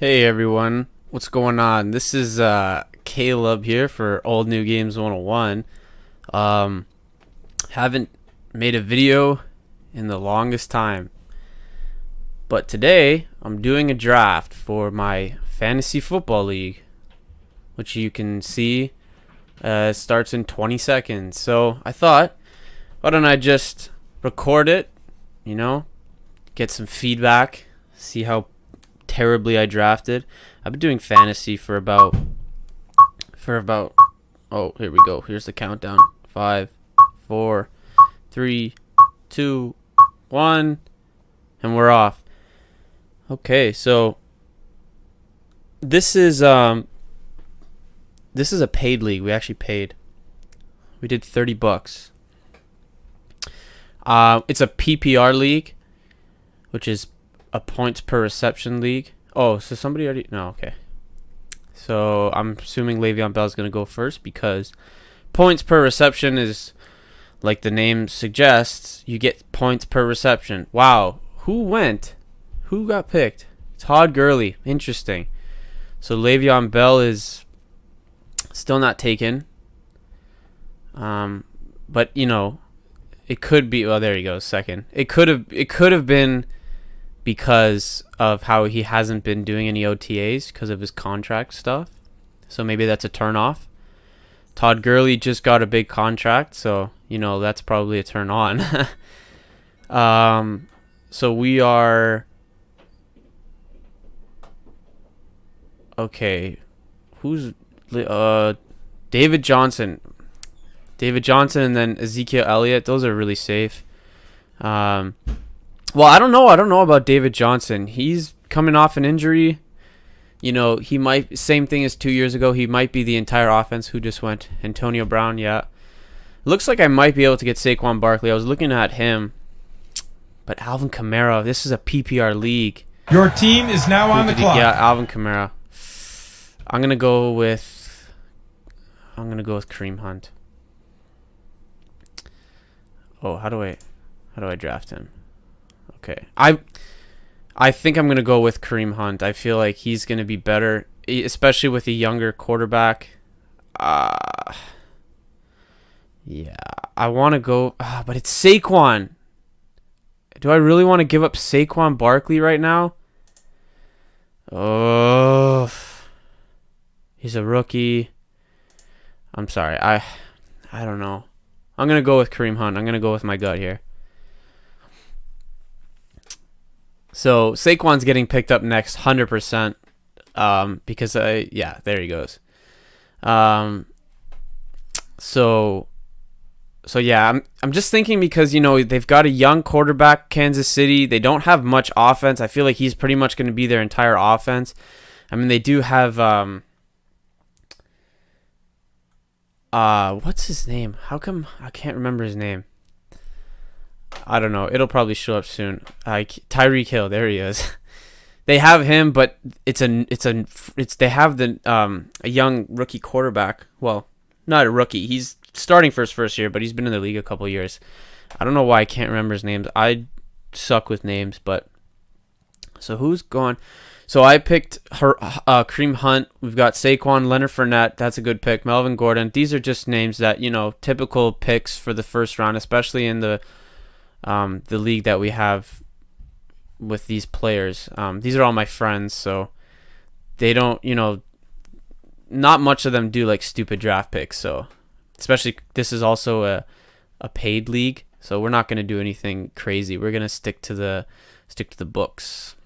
Hey everyone, what's going on? This is Caleb here for Old New Games 101. Um, haven't made a video in the longest time, but today I'm doing a draft for my fantasy football league, which you can see starts in 20 seconds. So I thought, why don't I just record it, you know, get some feedback, see how terribly I drafted. I've been doing fantasy for about oh, here we go. Here's the countdown. 5, 4, 3, 2, 1, and we're off. Okay, so this is this is a paid league. We actually paid. We did $30. It's a PPR league, which is a points per reception league. Oh, so somebody already... No, okay. So I'm assuming Le'Veon Bell is going to go first because points per reception is, like the name suggests, you get points per reception. Wow. Who went? Who got picked? Todd Gurley. Interesting. So Le'Veon Bell is still not taken. But, you know, it could be... Well, there you go. Second. It could have been because of how he hasn't been doing any OTAs because of his contract stuff. So maybe that's a turn off. Todd Gurley just got a big contract, so you know that's probably a turn on. So we are okay. Who's David Johnson? David Johnson and then Ezekiel Elliott. Those are really safe. Well, I don't know. I don't know about David Johnson. He's coming off an injury. You know, he might, same thing as 2 years ago, he might be the entire offense. Who just went? Antonio Brown, yeah. Looks like I might be able to get Saquon Barkley. I was looking at him. But Alvin Kamara, this is a PPR league. Your team is now on the clock. Yeah, Alvin Kamara. I'm going to go with Kareem Hunt. Oh, how do I draft him? Okay. I think I'm going to go with Kareem Hunt. I feel like he's going to be better, especially with a younger quarterback. Yeah. I want to go... but it's Saquon. Do I really want to give up Saquon Barkley right now? Oh. He's a rookie. I'm sorry. I don't know. I'm going to go with Kareem Hunt. I'm going to go with my gut here. So Saquon's getting picked up next, 100%. Because yeah, there he goes. So yeah, I'm just thinking because you know they've got a young quarterback, Kansas City. They don't have much offense. I feel like he's pretty much going to be their entire offense. I mean, they do have what's his name? How come I can't remember his name? I don't know. It'll probably show up soon. Tyreek Hill, there he is. They have him, but they have a young rookie quarterback. Well, not a rookie. He's starting for his first year, but he's been in the league a couple of years. I don't know why I can't remember his names. I suck with names, but so who's gone? So I picked Kareem Hunt. We've got Saquon, Leonard Fournette. That's a good pick. Melvin Gordon. These are just names that, you know, typical picks for the first round, especially in the league that we have with these players. These are all my friends, so they don't, you know, not much of them do like stupid draft picks. So especially this is also a paid league, so we're not going to do anything crazy. We're going to stick to the books.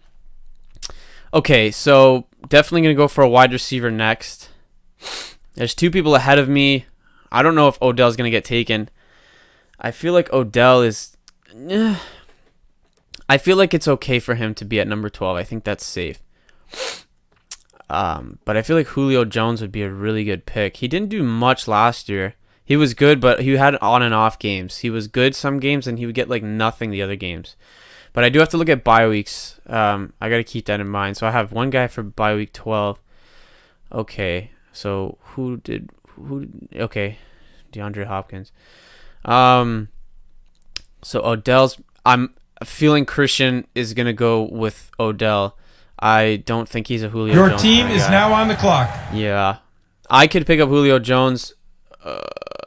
Okay, so definitely going to go for a wide receiver next. There's two people ahead of me. I don't know if Odell's going to get taken. I feel like Odell is... I feel like it's okay for him to be at number 12. I think that's safe. But I feel like Julio Jones would be a really good pick. He didn't do much last year. He was good, but he had on and off games. He was good some games, and he would get like nothing the other games. But I do have to look at bye weeks. I got to keep that in mind. So I have one guy for bye week 12. Okay, so okay, DeAndre Hopkins. So Odell's... I'm feeling Christian is going to go with Odell. I don't think he's a Julio Your Jones team kind of is guy. now on the clock. Yeah. I could pick up Julio Jones,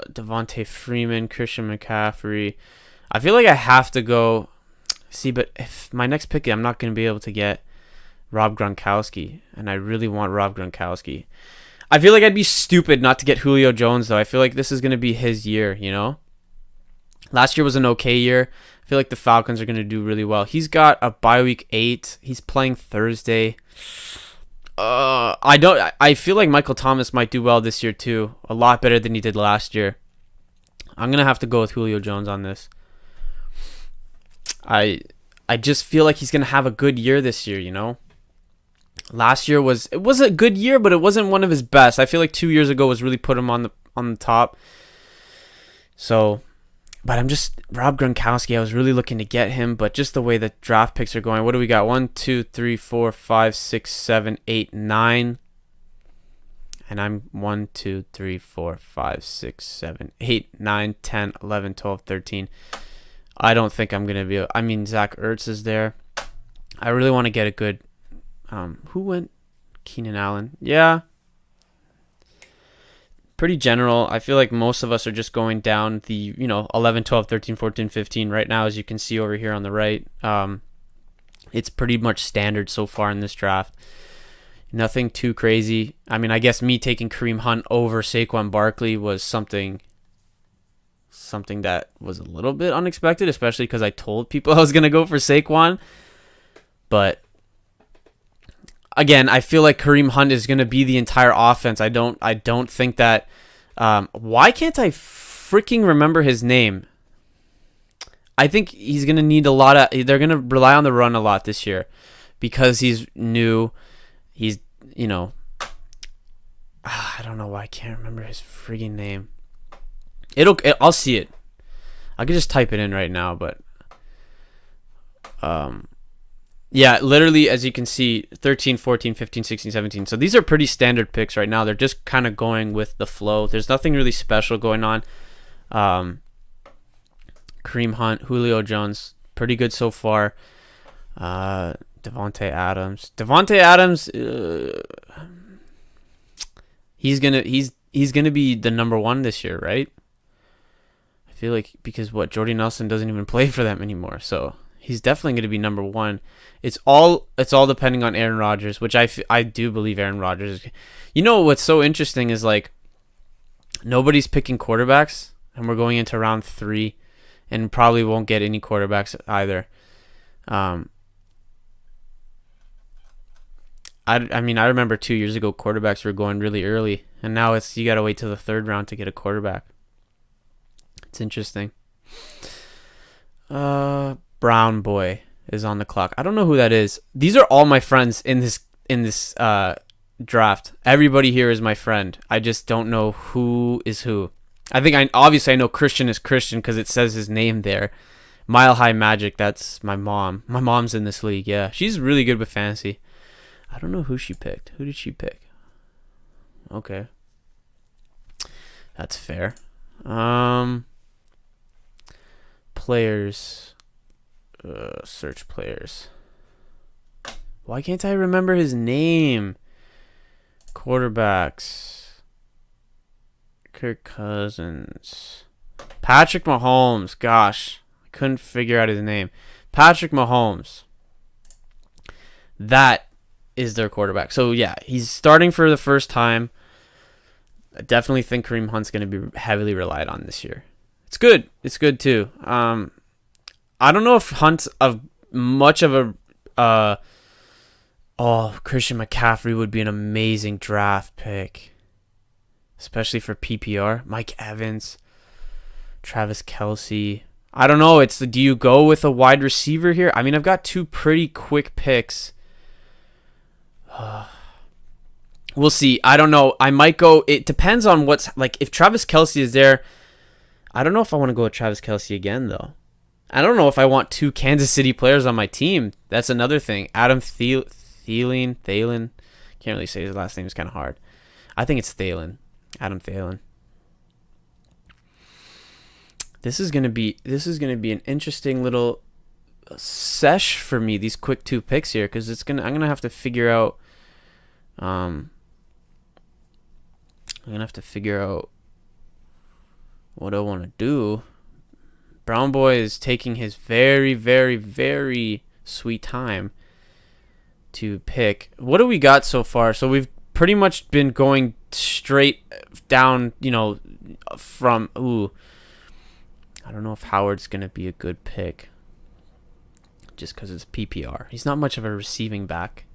Devontae Freeman, Christian McCaffrey. I feel like I have to go. See, but if my next pick, I'm not going to be able to get Rob Gronkowski, and I really want Rob Gronkowski. I feel like I'd be stupid not to get Julio Jones, though. I feel like this is going to be his year, you know? Last year was an okay year. I feel like the Falcons are going to do really well. He's got a bye week 8. He's playing Thursday. I feel like Michael Thomas might do well this year too. A lot better than he did last year. I'm going to have to go with Julio Jones on this. I just feel like he's going to have a good year this year, you know? Last year was a good year, but it wasn't one of his best. I feel like 2 years ago was really put him on the top. So, but I'm just Rob Gronkowski. I was really looking to get him, but just the way the draft picks are going. What do we got? 1, 2, 3, 4, 5, 6, 7, 8, 9. And I'm 1, 2, 3, 4, 5, 6, 7, 8, 9, 10, 11, 12, 13. I don't think I'm going to be... I mean, Zach Ertz is there. I really want to get a good... who went? Keenan Allen. Yeah. Pretty general. I feel like most of us are just going down the, 11, 12, 13, 14, 15 right now, as you can see over here on the right. It's pretty much standard so far in this draft. Nothing too crazy. I mean, I guess me taking Kareem Hunt over Saquon Barkley was something that was a little bit unexpected, especially because I told people I was going to go for Saquon. But again, I feel like Kareem Hunt is going to be the entire offense. I don't think that... why can't I freaking remember his name? I think he's going to need a lot of... They're going to rely on the run a lot this year because he's new. He's, I don't know why I can't remember his freaking name. I'll see it. I could just type it in right now, but... Yeah, literally, as you can see, 13, 14, 15, 16, 17. So these are pretty standard picks right now. They're just kind of going with the flow. There's nothing really special going on. Kareem Hunt, Julio Jones, pretty good so far. Devontae Adams. He's gonna be the number one this year, right? I feel like because Jordy Nelson doesn't even play for them anymore, so he's definitely going to be number one. It's all depending on Aaron Rodgers, which I do believe Aaron Rodgers. You know what's so interesting is like nobody's picking quarterbacks, and we're going into round 3, and probably won't get any quarterbacks either. I mean, I remember 2 years ago quarterbacks were going really early, and now you got to wait till the 3rd round to get a quarterback. It's interesting. Brown Boy is on the clock. I don't know who that is. These are all my friends in this draft. Everybody here is my friend. I just don't know who is who. I know Christian is Christian because it says his name there. Mile High Magic, that's my mom. My mom's in this league, yeah. She's really good with fantasy. I don't know who she picked. Who did she pick? Okay. That's fair. Players. Search players. Why can't I remember his name? Quarterbacks. Kirk Cousins. Patrick Mahomes. Gosh, I couldn't figure out his name. Patrick Mahomes. That is their quarterback. So yeah, he's starting for the first time. I definitely think Kareem Hunt's going to be heavily relied on this year. It's good. It's good too. I don't know if Hunt's of much of a... Christian McCaffrey would be an amazing draft pick. Especially for PPR. Mike Evans. Travis Kelce. I don't know. Do you go with a wide receiver here? I mean, I've got 2 pretty quick picks. We'll see. I don't know. I might go... It depends on what's... Like, if Travis Kelce is there... I don't know if I want to go with Travis Kelce again, though. I don't know if I want 2 Kansas City players on my team. That's another thing. Adam Thielen. Can't really say his last name. It's kind of hard. I think it's Thielen. Adam Thielen. This is gonna be an interesting little sesh for me, these quick 2 picks here, because I'm gonna have to figure out what I want to do. Brown Boy is taking his very, very, very sweet time to pick. What do we got so far? So we've pretty much been going straight down, from I don't know if Howard's going to be a good pick just because it's PPR. He's not much of a receiving back.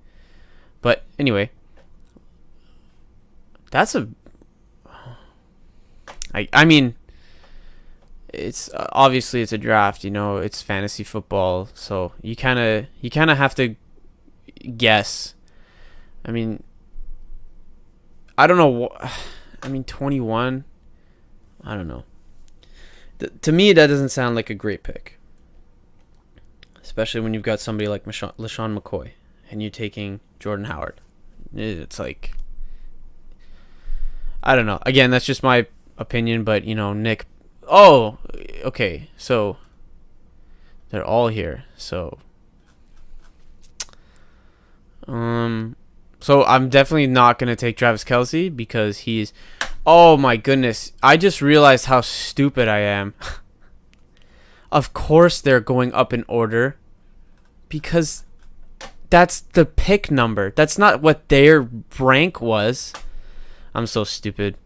But anyway, that's I mean, it's obviously it's a draft, it's fantasy football, so you kind of have to guess. I mean, I don't know. I mean, 21. I don't know. To me, that doesn't sound like a great pick, especially when you've got somebody like LeSean McCoy and you're taking Jordan Howard. It's like, I don't know. Again, that's just my opinion, but Nick. Oh, okay. So they're all here. So I'm definitely not gonna take Travis Kelce because he's. Oh my goodness! I just realized how stupid I am. Of course they're going up in order, because that's the pick number. That's not what their rank was. I'm so stupid.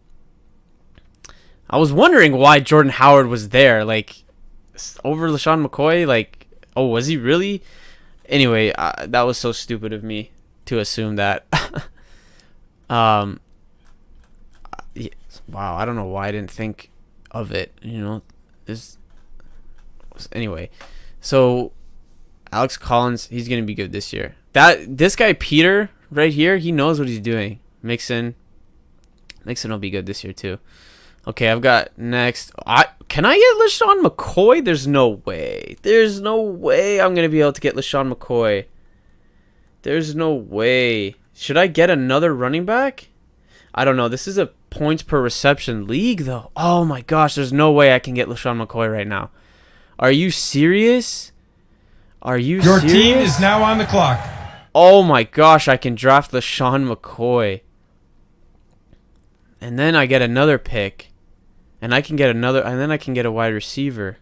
I was wondering why Jordan Howard was there, like, over LeSean McCoy. Like, oh, was he really? Anyway, that was so stupid of me to assume that. Yeah, wow, I don't know why I didn't think of it. Anyway, so Alex Collins, he's gonna be good this year. This guy Peter right here, he knows what he's doing. Mixon will be good this year too. Okay, I've got next. Can I get LeSean McCoy? There's no way. There's no way I'm going to be able to get LeSean McCoy. There's no way. Should I get another running back? I don't know. This is a points per reception league, though. Oh, my gosh. There's no way I can get LeSean McCoy right now. Are you serious? Your team is now on the clock. Oh, my gosh. I can draft LeSean McCoy. And then I get another pick. And I can get a wide receiver.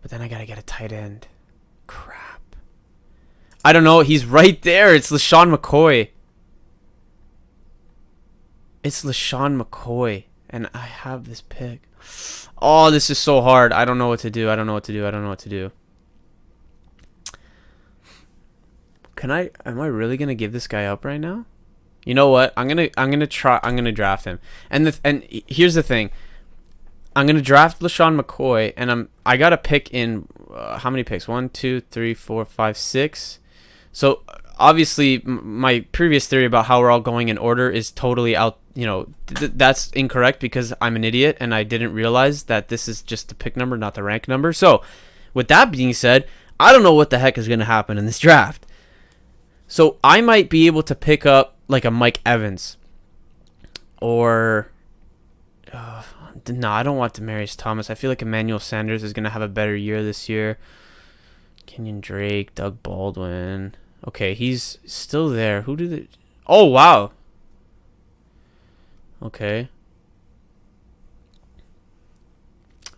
But then I gotta get a tight end. Crap. I don't know. He's right there. It's LeSean McCoy. And I have this pick. Oh, this is so hard. I don't know what to do. Am I really gonna give this guy up right now? You know what? I'm gonna draft him. And here's the thing. I'm gonna draft LeSean McCoy, and I got to pick in how many picks? 1, 2, 3, 4, 5, 6. So obviously, my previous theory about how we're all going in order is totally out. That's incorrect because I'm an idiot and I didn't realize that this is just the pick number, not the rank number. So, with that being said, I don't know what the heck is gonna happen in this draft. So I might be able to pick up like a Mike Evans, or no, I don't want Demaryius Thomas. I feel like Emmanuel Sanders is gonna have a better year this year. Kenyon Drake, Doug Baldwin. Okay, he's still there. Who did it? Oh wow. Okay.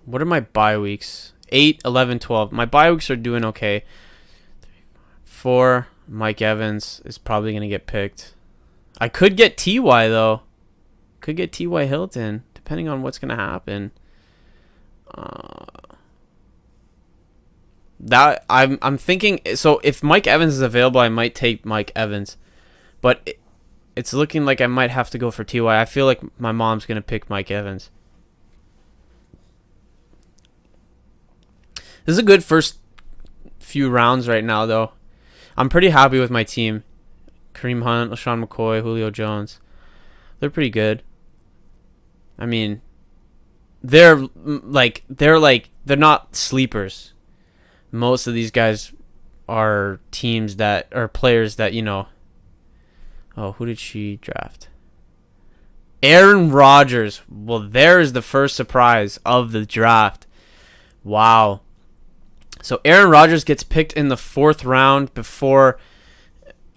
What are my bye weeks? 8, 11, 12. My bye weeks are doing okay. 4. Mike Evans is probably going to get picked. I could get T.Y. though. Could get T.Y. Hilton, depending on what's going to happen. That I'm thinking. So if Mike Evans is available, I might take Mike Evans, but it's looking like I might have to go for T.Y. I feel like my mom's going to pick Mike Evans. This is a good first few rounds right now, though. I'm pretty happy with my team. Kareem Hunt, LeSean McCoy, Julio Jones. They're pretty good. I mean, they're not sleepers. Most of these guys are teams that are players that, Oh, who did she draft? Aaron Rodgers. Well, there is the first surprise of the draft. Wow. So Aaron Rodgers gets picked in the 4th round before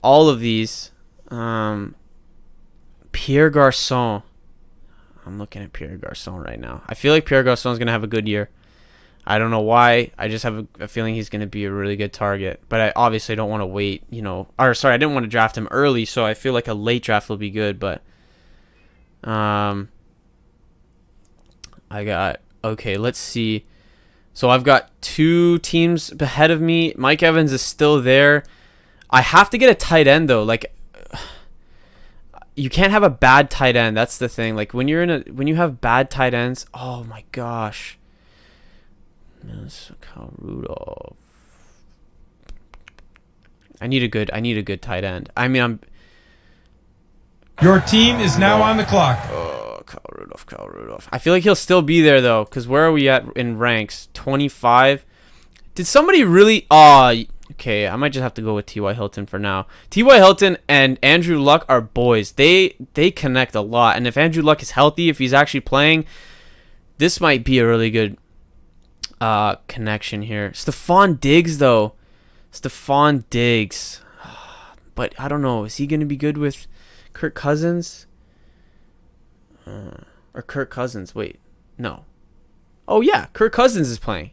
all of these. Pierre Garçon. I'm looking at Pierre Garçon right now. I feel like Pierre Garçon is going to have a good year. I don't know why. I just have a feeling he's going to be a really good target. But I obviously don't want to wait, I didn't want to draft him early, so I feel like a late draft will be good. But okay, let's see. So I've got 2 teams ahead of me. Mike Evans is still there. I have to get a tight end, though. Like, you can't have a bad tight end. That's the thing. Like, when you have bad tight ends, oh my gosh. Kyle Rudolph. I need a good tight end. I mean, Your team is now on the clock. Oh, Kyle Rudolph. I feel like he'll still be there, though, because where are we at in ranks? 25. Did somebody really... okay, I might just have to go with T.Y. Hilton for now. T.Y. Hilton and Andrew Luck are boys. They connect a lot. And if Andrew Luck is healthy, if he's actually playing, this might be a really good connection here. Stephon Diggs, though. Stephon Diggs. But I don't know. Is he going to be good with Kirk Cousins? Or Kirk Cousins. Wait. No. Oh, yeah. Kirk Cousins is playing.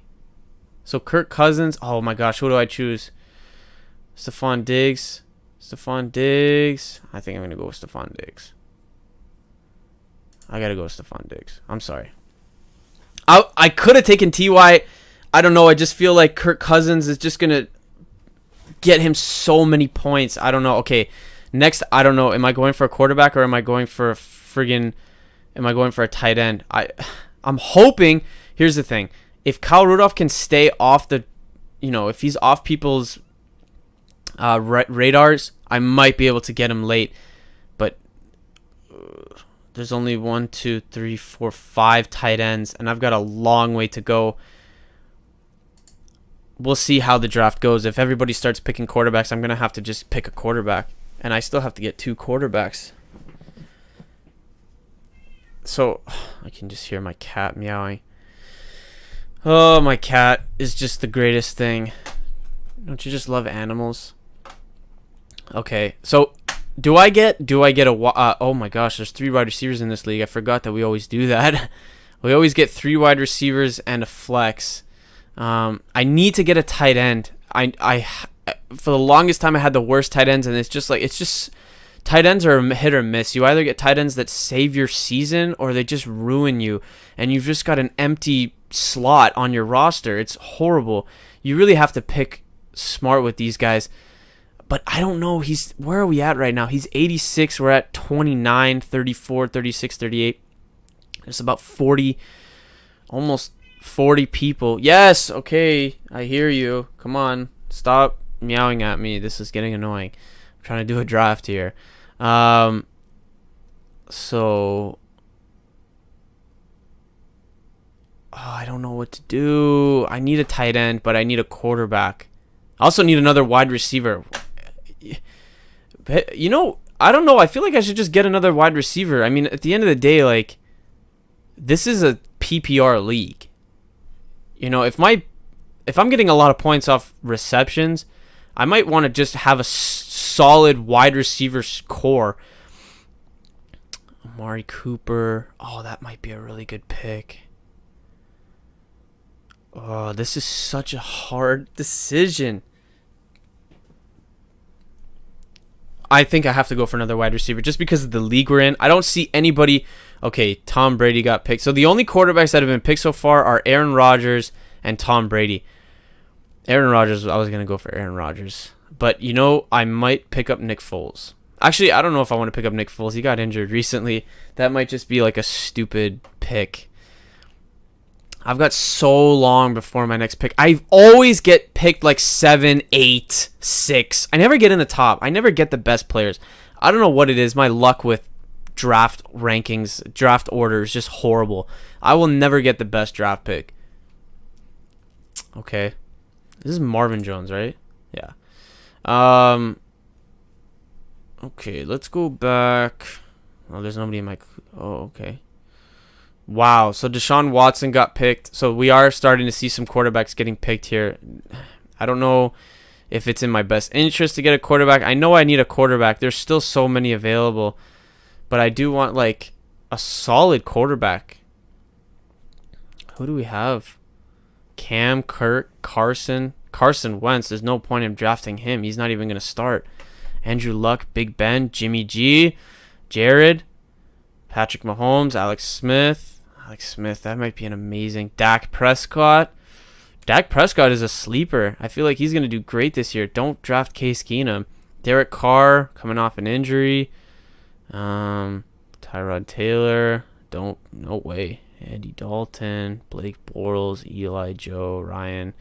So Kirk Cousins. Oh, my gosh. Who do I choose? Stephon Diggs. I think I'm going to go with Stephon Diggs. I got to go with Stephon Diggs. I'm sorry. I could have taken T.Y. I don't know. I just feel like Kirk Cousins is just going to get him so many points. I don't know. Okay. Next, I don't know. Am I going for a quarterback or am I going for a tight end? I'm hoping. Here's the thing. If Kyle Rudolph can stay off if he's off people's radars, I might be able to get him late. But there's only 1, 2, 3, 4, 5 tight ends, and I've got a long way to go. We'll see how the draft goes. If everybody starts picking quarterbacks, I'm going to have to just pick a quarterback. And I still have to get 2 quarterbacks. So, I can just hear my cat meowing. Oh, my cat is just the greatest thing. Don't you just love animals? Okay, so do I get a oh my gosh, there's 3 wide receivers in this league. I forgot that we always do that. We always get 3 wide receivers and a flex. I need to get a tight end. I for the longest time I had the worst tight ends, and it's just tight ends are a hit or miss. You either get tight ends that save your season or they just ruin you, and you've just got an empty slot on your roster. It's horrible. You really have to pick smart with these guys. But I don't know. Where are we at right now? He's 86. We're at 29, 34, 36, 38. There's about 40, almost 40 people. Yes, okay. I hear you. Come on. Stop meowing at me. This is getting annoying. I'm trying to do a draft here. So I don't know what to do. I need a tight end, but I need a quarterback. I also need another wide receiver. I don't know. I feel like I should just get another wide receiver. I mean, at the end of the day, like, this is a PPR league. If I'm getting a lot of points off receptions, I might want to just have a solid wide receiver core. Amari Cooper. Oh, that might be a really good pick. Oh, this is such a hard decision. I think I have to go for another wide receiver just because of the league we're in. I don't see anybody. Okay, Tom Brady got picked. So the only quarterbacks that have been picked so far are Aaron Rodgers and Tom Brady. Aaron Rodgers, I was going to go for Aaron Rodgers. But, I might pick up Nick Foles. Actually, I don't know if I want to pick up Nick Foles. He got injured recently. That might just be like a stupid pick. I've got so long before my next pick. I always get picked like 7, 8, 6. I never get in the top. I never get the best players. I don't know what it is. My luck with draft rankings, draft order is just horrible. I will never get the best draft pick. Okay. This is Marvin Jones, right? Yeah. Okay, let's go back. Oh, there's nobody in my. Oh, okay. Wow. So Deshaun Watson got picked. So we are starting to see some quarterbacks getting picked here. I don't know if it's in my best interest to get a quarterback. I know I need a quarterback. There's still so many available, but I do want like a solid quarterback. Who do we have? Cam, Kirk, Carson Wentz. There's no point in drafting him. He's not even going to start. Andrew Luck, Big Ben, Jimmy G, Jared, Patrick Mahomes, Alex Smith, that might be an amazing. Dak Prescott. Dak Prescott is a sleeper. I feel like he's going to do great this year. Don't draft Case Keenum. Derek Carr, coming off an injury. Tyrod Taylor. No way. Andy Dalton, Blake Bortles, Eli Joe, Ryan.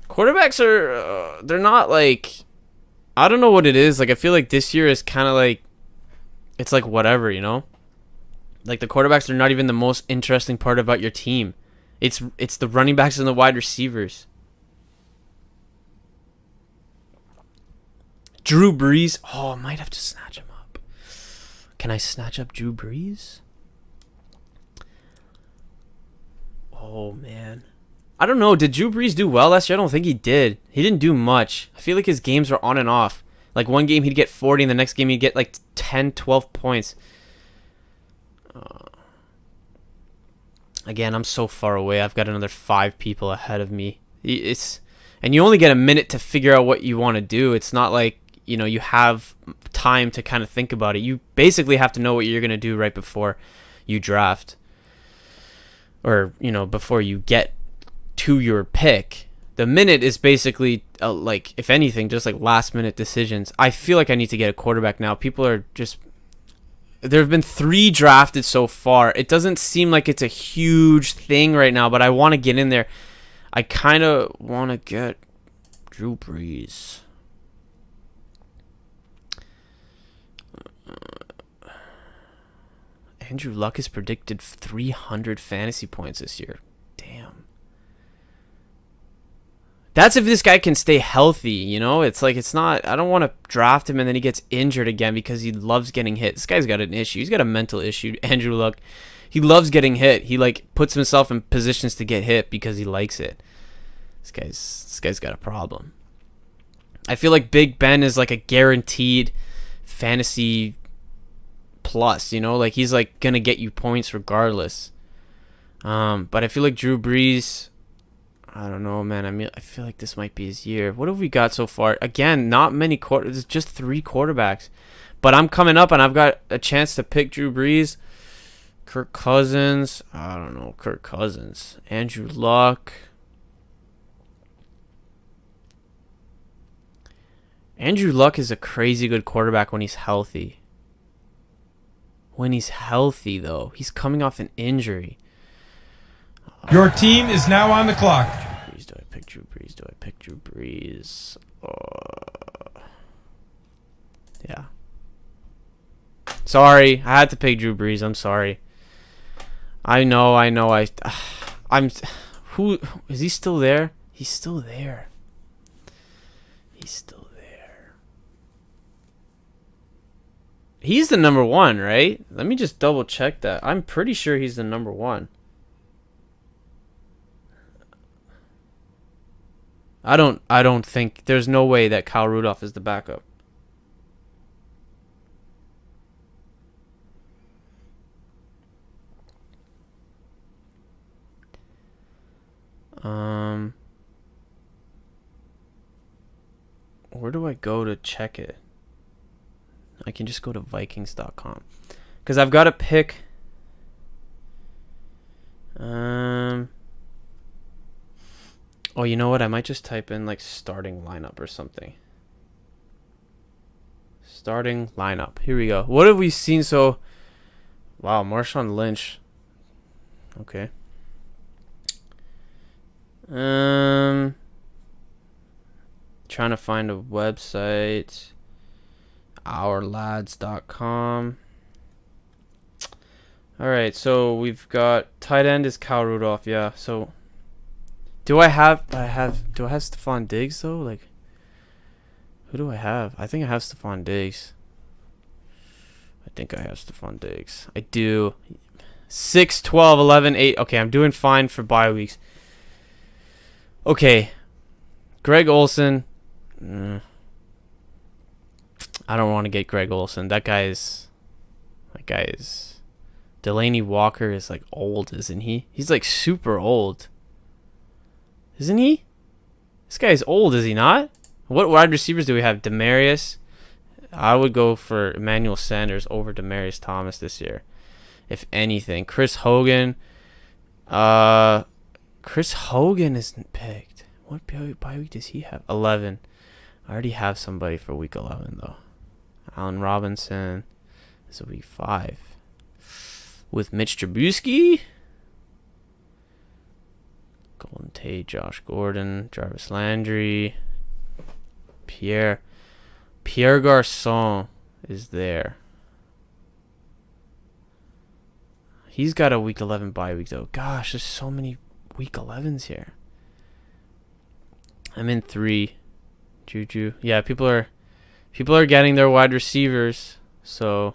Quarterbacks are, they're not like, I don't know what it is. Like, I feel like this year is kind of like, it's like whatever, you know? Like, the quarterbacks are not even the most interesting part about your team. It's the running backs and the wide receivers. Drew Brees. Oh, I might have to snatch him up. Can I snatch up Drew Brees? Oh, man. I don't know. Did Drew Brees do well last year? I don't think he did. He didn't do much. I feel like his games were on and off. Like, one game he'd get 40, and the next game he'd get like 10, 12 points. Again, I'm so far away. I've got another 5 people ahead of me. And you only get a minute to figure out what you want to do. It's not like, you know, you have time to kind of think about it. You basically have to know what you're going to do right before you draft. Or, you know, before you get to your pick. The minute is basically, like, if anything, just like last minute decisions. I feel like I need to get a quarterback now. People are just... There have been 3 drafted so far. It doesn't seem like it's a huge thing right now, but I want to get in there. I kind of want to get Drew Brees. Andrew Luck is predicted 300 fantasy points this year. Damn. That's if this guy can stay healthy, you know? It's like, it's not... I don't want to draft him and then he gets injured again because he loves getting hit. This guy's got an issue. He's got a mental issue. Andrew Luck. He loves getting hit. He, like, puts himself in positions to get hit because he likes it. This guy's got a problem. I feel like Big Ben is, like, a guaranteed fantasy plus, you know? Like, he's, like, gonna get you points regardless. But I feel like Drew Brees... I don't know, man. I mean, I feel like this might be his year. What have we got so far? Again, not many quarters. It's just 3 quarterbacks. But I'm coming up, and I've got a chance to pick Drew Brees. Kirk Cousins. I don't know. Kirk Cousins. Andrew Luck. Andrew Luck is a crazy good quarterback when he's healthy. When he's healthy, though. He's coming off an injury. Your team is now on the clock. Do I pick Drew Brees? Yeah. Sorry, I had to pick Drew Brees. I'm sorry. I know. I'm. Who is he still there? He's still there. He's the number 1, right? Let me just double check that. I'm pretty sure he's the number 1. I don't think there's no way that Kyle Rudolph is the backup. Where do I go to check it? I can just go to Vikings.com. Because I've got to pick... Oh, you know what? I might just type in, like, starting lineup or something. Starting lineup. Here we go. What have we seen so... Wow, Marshawn Lynch. Okay. Trying to find a website. Ourlads.com. Alright, so we've got... Tight end is Kyle Rudolph, yeah. So... Do I have Stephon Diggs, though? Like... Who do I have? I think I have Stephon Diggs. think I have Stephon Diggs. I do. 6, 12, 11, 8. Okay, I'm doing fine for bye weeks. Okay. Greg Olsen. I don't want to get Greg Olsen. That guy is... Delaney Walker is like old, isn't he? He's like super old. Isn't he? This guy's old, is he not? What wide receivers do we have? Demarius. I would go for Emmanuel Sanders over Demarius Thomas this year. If anything. Chris Hogan. Chris Hogan isn't picked. What bye week does he have? 11. I already have somebody for week 11 though. Allen Robinson is a week 5. With Mitch Trubisky. Golden Tate, Josh Gordon, Jarvis Landry, Pierre Garçon is there. He's got a week 11 bye week though. Gosh, there's so many week 11s here. I'm in 3. Juju. Yeah, people are getting their wide receivers, so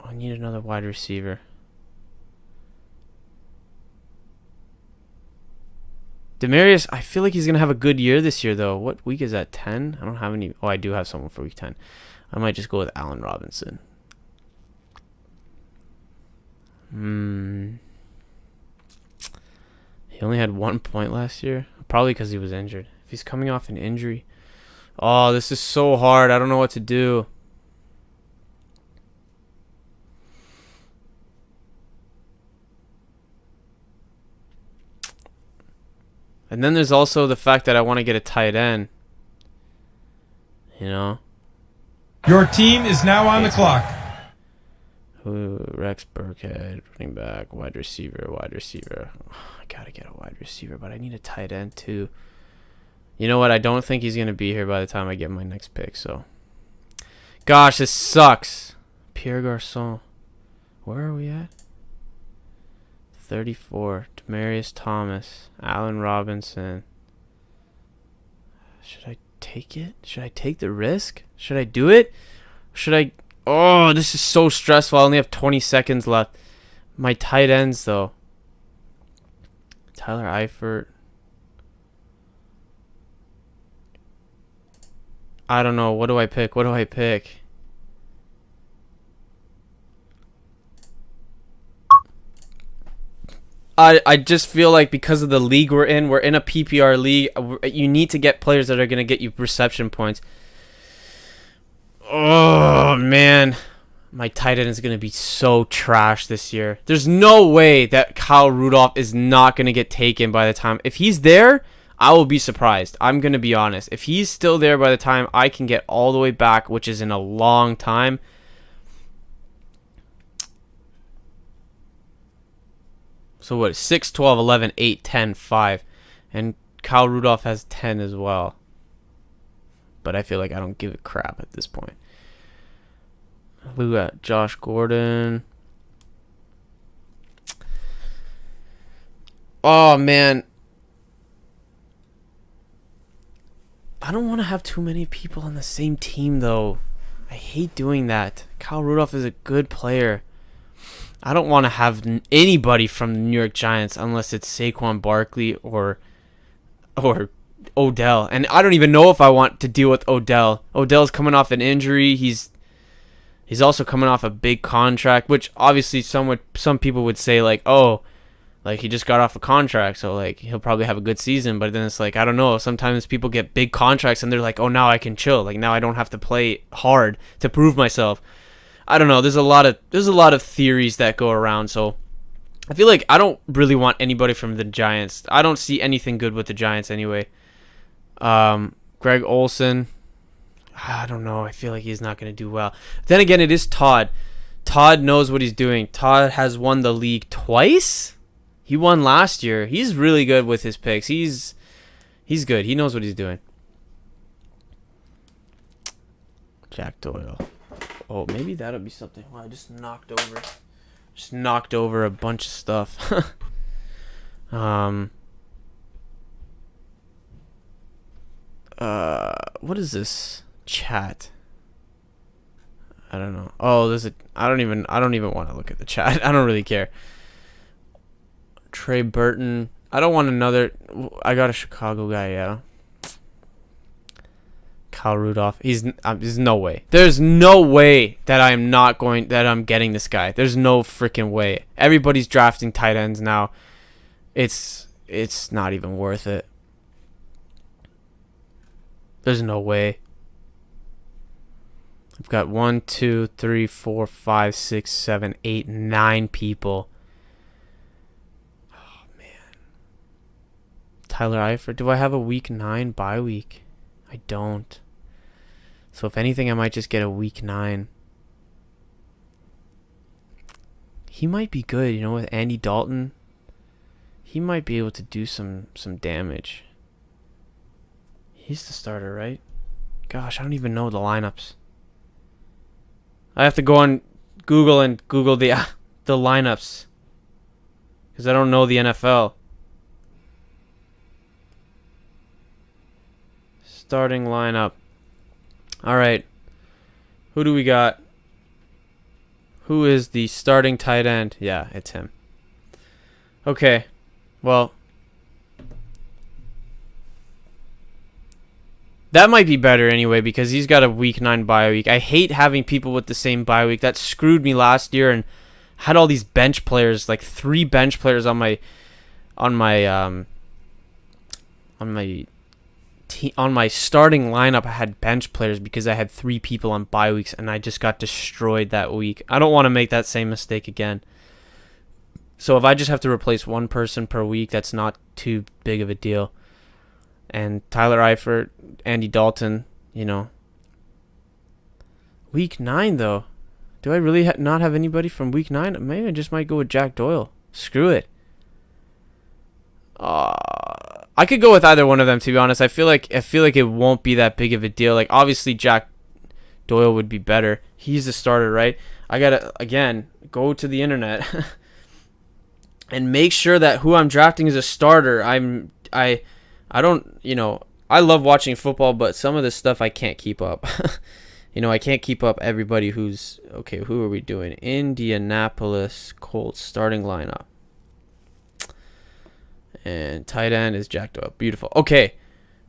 I need another wide receiver. Demarius, I feel like he's going to have a good year this year, though. What week is that? 10? I don't have any. Oh, I do have someone for week 10. I might just go with Allen Robinson. He only had 1 point last year. Probably because he was injured. If he's coming off an injury. Oh, this is so hard. I don't know what to do. And then there's also the fact that I want to get a tight end. You know? Your team is now on the clock. Rex Burkhead, running back, wide receiver. Oh, I got to get a wide receiver, but I need a tight end too. You know what? I don't think he's going to be here by the time I get my next pick, so. Gosh, this sucks. Pierre Garçon. Where are we at? 34. Demarius Thomas. Allen Robinson. Should I take it? Should I take the risk? Should I do it? Should I... Oh, this is so stressful. I only have 20 seconds left. My tight ends, though. Tyler Eifert. I don't know. What do I pick? I just feel like because of the league we're in a PPR league. You need to get players that are going to get you reception points. Oh, man. My tight end is going to be so trash this year. There's no way that Kyle Rudolph is not going to get taken by the time. If he's there, I will be surprised. I'm going to be honest. If he's still there by the time I can get all the way back, which is in a long time. So what? 6, 12, 11, 8, 10, 5. And Kyle Rudolph has 10 as well. But I feel like I don't give a crap at this point. We got Josh Gordon. Oh, man. I don't want to have too many people on the same team, though. I hate doing that. Kyle Rudolph is a good player. I don't want to have anybody from the New York Giants unless it's Saquon Barkley or Odell. And I don't even know if I want to deal with Odell. Odell's coming off an injury. He's also coming off a big contract, which obviously some people would say like, oh, like he just got off a contract, so like he'll probably have a good season. But then it's like, I don't know. Sometimes people get big contracts and they're like, oh, now I can chill. Like now I don't have to play hard to prove myself. I don't know. There's a lot of theories that go around, so I feel like I don't really want anybody from the Giants. I don't see anything good with the Giants anyway. Greg Olsen, I don't know. I feel like he's not going to do well. Then again, it is Todd. Todd knows what he's doing. Todd has won the league twice. He won last year. He's really good with his picks. He's good. He knows what he's doing. Jack Doyle. Oh, maybe that'll be something. Well, I just knocked over a bunch of stuff. What is this? chat. I don't know. Oh, there's a. I don't even want to look at the chat. I don't really care. Trey Burton. I don't want another. I got a Chicago guy. Yeah. Kyle Rudolph. There's no way. There's no way that I'm getting this guy. There's no freaking way. Everybody's drafting tight ends now. It's not even worth it. There's no way. I've got 1, 2, 3, 4, 5, 6, 7, 8, 9 people. Oh man. Tyler Eifert. Do I have a week 9 bye week? I don't. So if anything, I might just get a week 9. He might be good, with Andy Dalton. He might be able to do some damage. He's the starter, right? Gosh, I don't even know the lineups. I have to go on Google and Google the lineups because I don't know the NFL. Starting lineup. All right. Who do we got? Who is the starting tight end? Yeah, it's him. Okay. Well, that might be better anyway because he's got a week 9 bye week. I hate having people with the same bye week. That screwed me last year and had all these bench players, like 3 bench players on my starting lineup. I had bench players because I had 3 people on bye weeks and I just got destroyed that week. I don't want to make that same mistake again. So if I just have to replace one person per week, that's not too big of a deal. And Tyler Eifert, Andy Dalton, Week 9, though. Do I really not have anybody from Week 9? Maybe I just might go with Jack Doyle. Screw it. I could go with either one of them, to be honest. I feel like it won't be that big of a deal. Like, obviously, Jack Doyle would be better. He's the starter, right? I gotta, again, go to the internet and make sure that who I'm drafting is a starter. I don't, I love watching football, but some of this stuff I can't keep up. I can't keep up everybody who's, okay, who are we doing? Indianapolis Colts starting lineup. And tight end is Jack Doyle. Beautiful. Okay,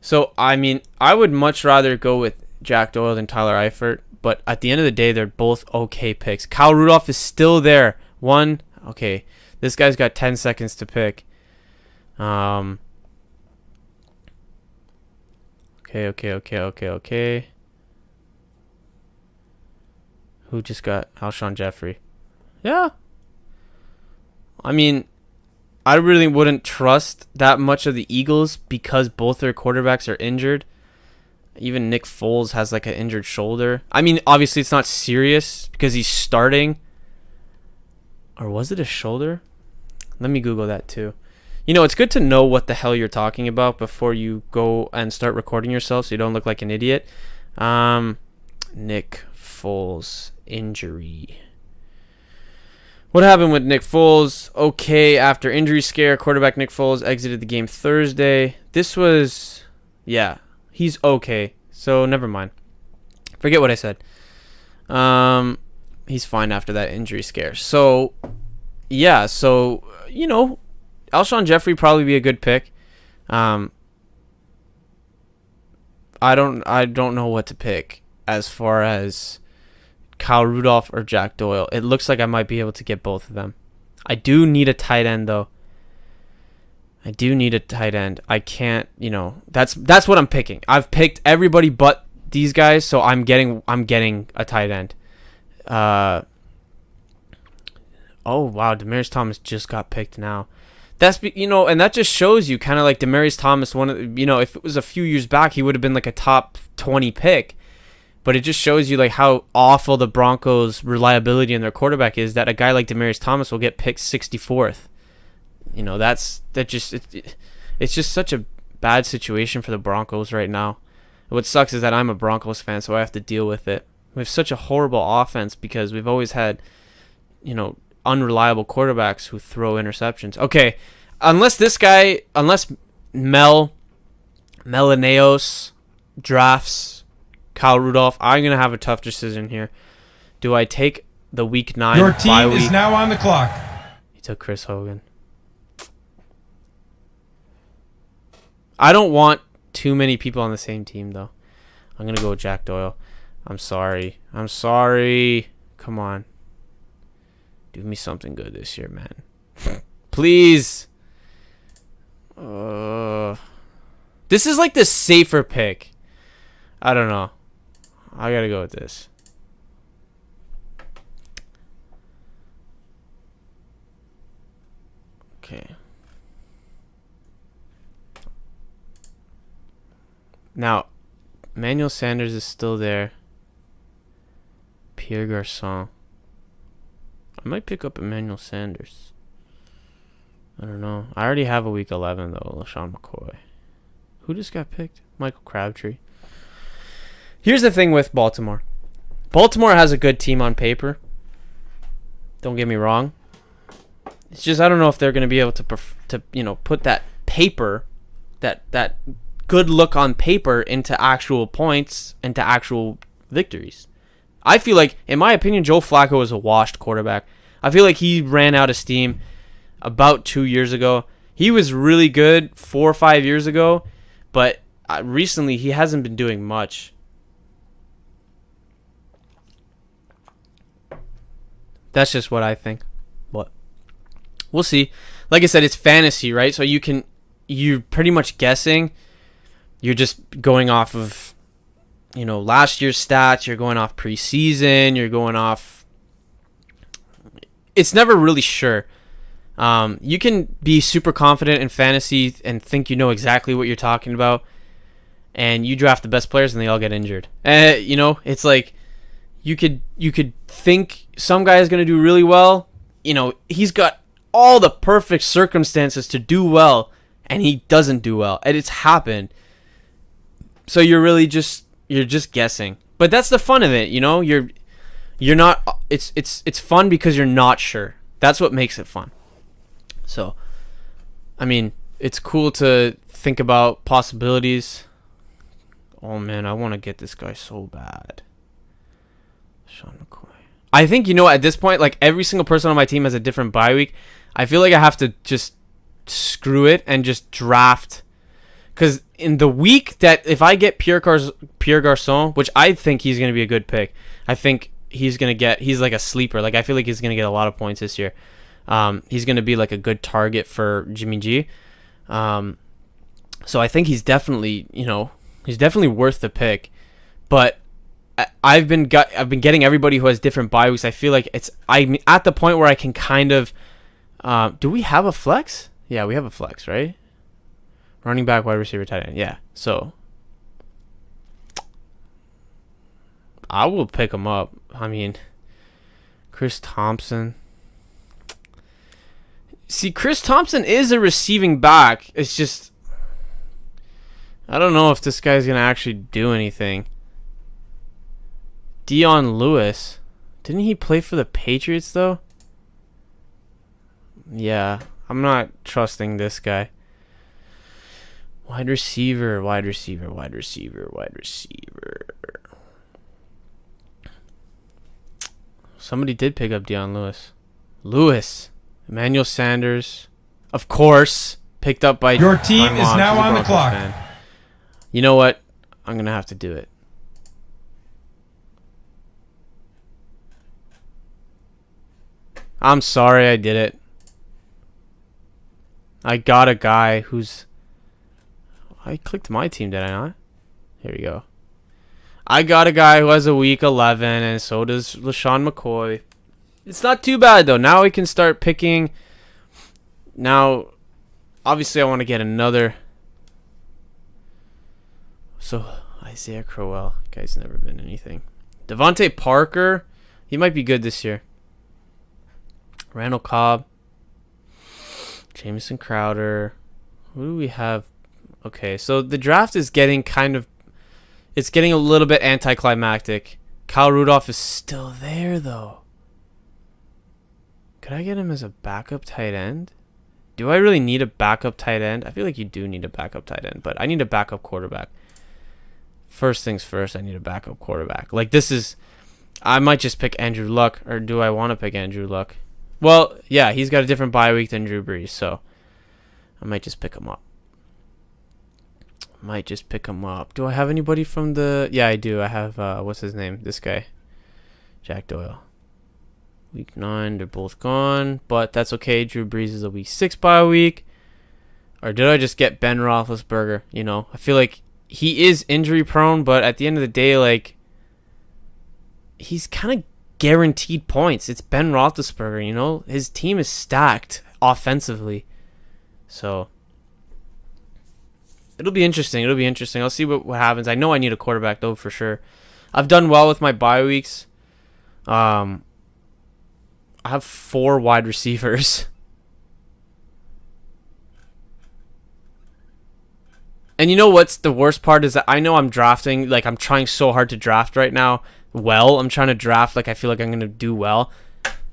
so, I would much rather go with Jack Doyle than Tyler Eifert, but at the end of the day, they're both okay picks. Kyle Rudolph is still there. Okay, this guy's got 10 seconds to pick. Okay. Who just got Alshon Jeffrey? Yeah. I really wouldn't trust that much of the Eagles because both their quarterbacks are injured. Even Nick Foles has like an injured shoulder. Obviously it's not serious because he's starting. Or was it a shoulder? Let me Google that too. It's good to know what the hell you're talking about before you go and start recording yourself so you don't look like an idiot. Nick Foles injury. What happened with Nick Foles? Okay, after injury scare, quarterback Nick Foles exited the game Thursday. He's okay. So never mind. Forget what I said. He's fine after that injury scare. So, Alshon Jeffrey probably be a good pick. I don't know what to pick as far as Kyle Rudolph or Jack Doyle. It looks like I might be able to get both of them. I do need a tight end though. I can't, that's what I'm picking. I've picked everybody but these guys, so I'm getting a tight end. Oh wow, Demaryius Thomas just got picked now. That's and that just shows you kind of like Demaryius Thomas. If it was a few years back, he would have been like a top 20 pick. But it just shows you like how awful the Broncos' reliability in their quarterback is. That a guy like Demaryius Thomas will get picked 64th. It's just such a bad situation for the Broncos right now. What sucks is that I'm a Broncos fan, so I have to deal with it. We have such a horrible offense because we've always had, unreliable quarterbacks who throw interceptions. Okay, unless Mel Melaneos drafts Kyle Rudolph. I'm going to have a tough decision here. Do I take the week 9 Your bye team week? is now on the clock. He took Chris Hogan. I don't want too many people on the same team, though. I'm going to go with Jack Doyle. I'm sorry. Come on. Do me something good this year, man. Please. This is like the safer pick. I don't know. I got to go with this. Okay. Now, Emmanuel Sanders is still there. Pierre Garçon. I might pick up Emmanuel Sanders. I don't know. I already have a week 11, though. LaShawn McCoy. Who just got picked? Michael Crabtree. Here's the thing with Baltimore. Baltimore has a good team on paper. Don't get me wrong. It's just I don't know if they're going to be able to put that paper, that good look on paper into actual points, into actual victories. I feel like, in my opinion, Joe Flacco is a washed quarterback. I feel like he ran out of steam about 2 years ago. He was really good 4 or 5 years ago, but recently he hasn't been doing much. That's just what I think. But we'll see. Like I said, it's fantasy, right? So you're pretty much guessing. You're just going off of last year's stats. You're going off preseason. You're going off. It's never really sure. You can be super confident in fantasy and think you know exactly what you're talking about, and you draft the best players and they all get injured. It's like you could think some guy is going to do really well. He's got all the perfect circumstances to do well, and he doesn't do well, and it's happened. So you're just guessing. But that's the fun of it, You're not. It's fun because you're not sure. That's what makes it fun. So, I mean, it's cool to think about possibilities. Oh man, I want to get this guy so bad. Sean McCoy. I think at this point, like every single person on my team has a different bye week. I feel like I have to just screw it and just draft. Because in the week that if I get Pierre Garçon, which I think he's going to be a good pick, I think he's like a sleeper. Like I feel like he's going to get a lot of points this year. He's going to be like a good target for Jimmy G. So I think he's definitely worth the pick. But I've been getting everybody who has different bye weeks. I feel like I'm at the point where I can kind of. Do we have a flex? Yeah, we have a flex, right? Running back, wide receiver, tight end. Yeah. So I will pick him up. I mean, Chris Thompson. See, Chris Thompson is a receiving back. It's just I don't know if this guy's going to actually do anything. Dion Lewis. Didn't he play for the Patriots, though? Yeah. I'm not trusting this guy. Wide receiver. Somebody did pick up Dion Lewis. Emmanuel Sanders. Of course. Picked up by your team my is mom. now She's a on the Broncos clock. fan. You know what? I'm going to have to do it. I'm sorry I did it. I got a guy who's... I clicked my team, did I not? Here we go. I got a guy who has a week 11, and so does LaShawn McCoy. It's not too bad, though. Now we can start picking. Now, obviously, I want to get another. So, Isaiah Crowell. Guy's never been anything. Devontae Parker. He might be good this year. Randall Cobb. Jamison Crowder. Who do we have? Okay, so the draft is getting it's getting a little bit anticlimactic. Kyle Rudolph is still there, though. Could I get him as a backup tight end? Do I really need a backup tight end? I feel like you do need a backup tight end, but I need a backup quarterback. first things first, I need a backup quarterback. Like, this is... I might just pick Andrew Luck, or do I want to pick Andrew Luck? Well, yeah, he's got a different bye week than Drew Brees, so I might just pick him up. Do I have anybody from the... Yeah, I do. I have, what's his name? This guy. Jack Doyle. Week 9, they're both gone, but that's okay. Drew Brees is a week 6 bye week. Or did I just get Ben Roethlisberger? You know, I feel like he is injury prone, but at the end of the day, like, he's kind of guaranteed points. It's Ben Roethlisberger, you know? His team is stacked offensively. So it'll be interesting. I'll see what happens. I know I need a quarterback, though, for sure. I've done well with my bye weeks. I have 4 wide receivers. And you know what's the worst part is that I know I'm drafting, like, I'm trying so hard to draft right now. Well, I'm trying to draft like I feel like I'm going to do well.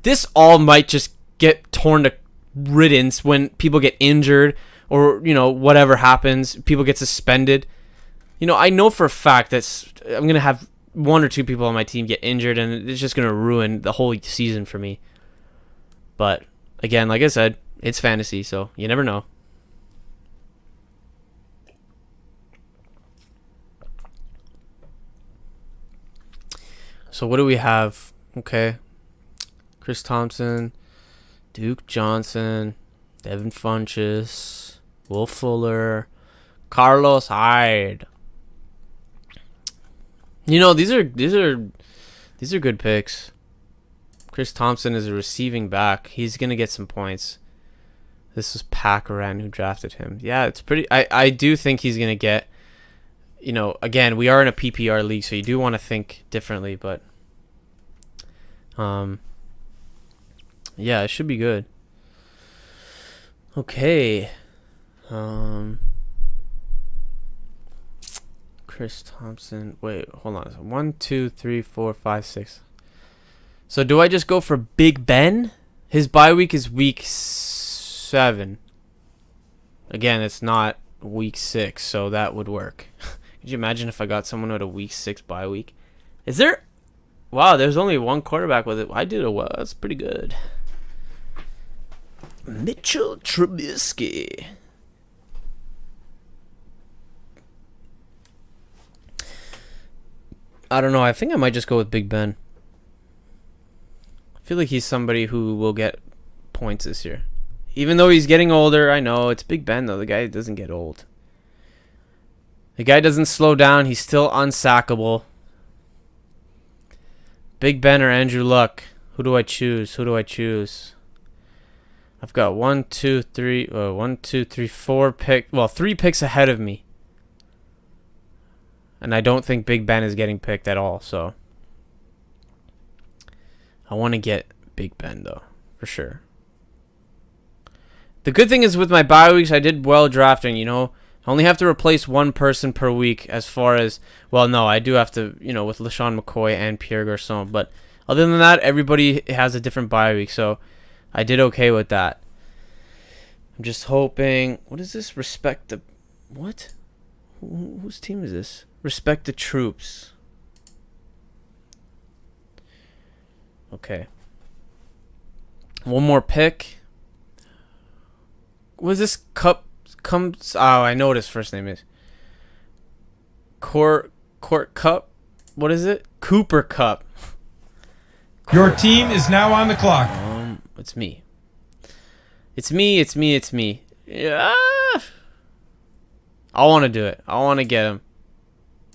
This all might just get torn to riddance when people get injured or, you know, whatever happens. People get suspended. You know, I know for a fact that I'm going to have 1 or 2 people on my team get injured, and it's just going to ruin the whole season for me. But, again, like I said, it's fantasy, so you never know. So what do we have? Okay. Chris Thompson, Duke Johnson, Devin Funchess, Will Fuller, Carlos Hyde. You know, these are good picks. Chris Thompson is a receiving back. He's gonna get some points. This was Packaran who drafted him. Yeah, it's pretty. I do think he's gonna get. You know, again, we are in a PPR league, so you do want to think differently, but yeah, it should be good. Okay. Chris Thompson. Wait, hold on. 1, 2, 3, 4, 5, 6. So do I just go for Big Ben? His bye week is week 7. Again, it's not week 6, so that would work. Could you imagine if I got someone with a week 6 bye week? Is there... Wow, there's only 1 quarterback with it. I did it well. That's pretty good. Mitchell Trubisky. I don't know. I think I might just go with Big Ben. I feel like he's somebody who will get points this year. Even though he's getting older, I know. It's Big Ben, though. The guy doesn't get old. The guy doesn't slow down. He's still unsackable. Big Ben or Andrew Luck? Who do I choose? I've got 1, 2, 3, 4 picks. Well, 3 picks ahead of me. And I don't think Big Ben is getting picked at all, so I want to get Big Ben, though, for sure. The good thing is with my bye weeks, I did well drafting, you know. I only have to replace 1 person per week as far as... Well, no, I do have to, you know, with LeSean McCoy and Pierre Garçon. But other than that, everybody has a different bye week, so I did okay with that. I'm just hoping... What is this? Respect the... What? Whose team is this? Respect the troops. Okay. 1 more pick. Was this Cup... Oh, I know what his first name is. Court Cup? What is it? Cooper Kupp. Your team is now on the clock. It's me. It's me. Yeah. I want to do it. I want to get him.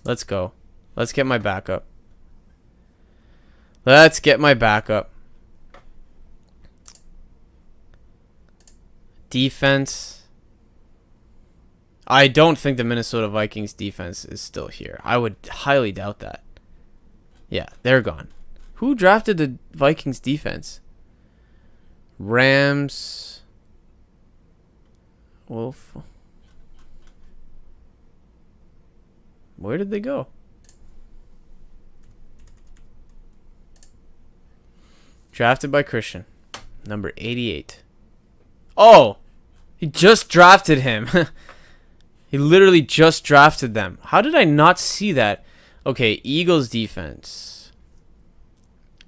Let's go. Let's get my backup. Defense. I don't think the Minnesota Vikings defense is still here. I would highly doubt that. Yeah, they're gone. Who drafted the Vikings defense? Rams. Wolf. Where did they go? Drafted by Christian. Number 88. Oh! He just drafted him. He literally just drafted them. How did I not see that? Okay, Eagles defense.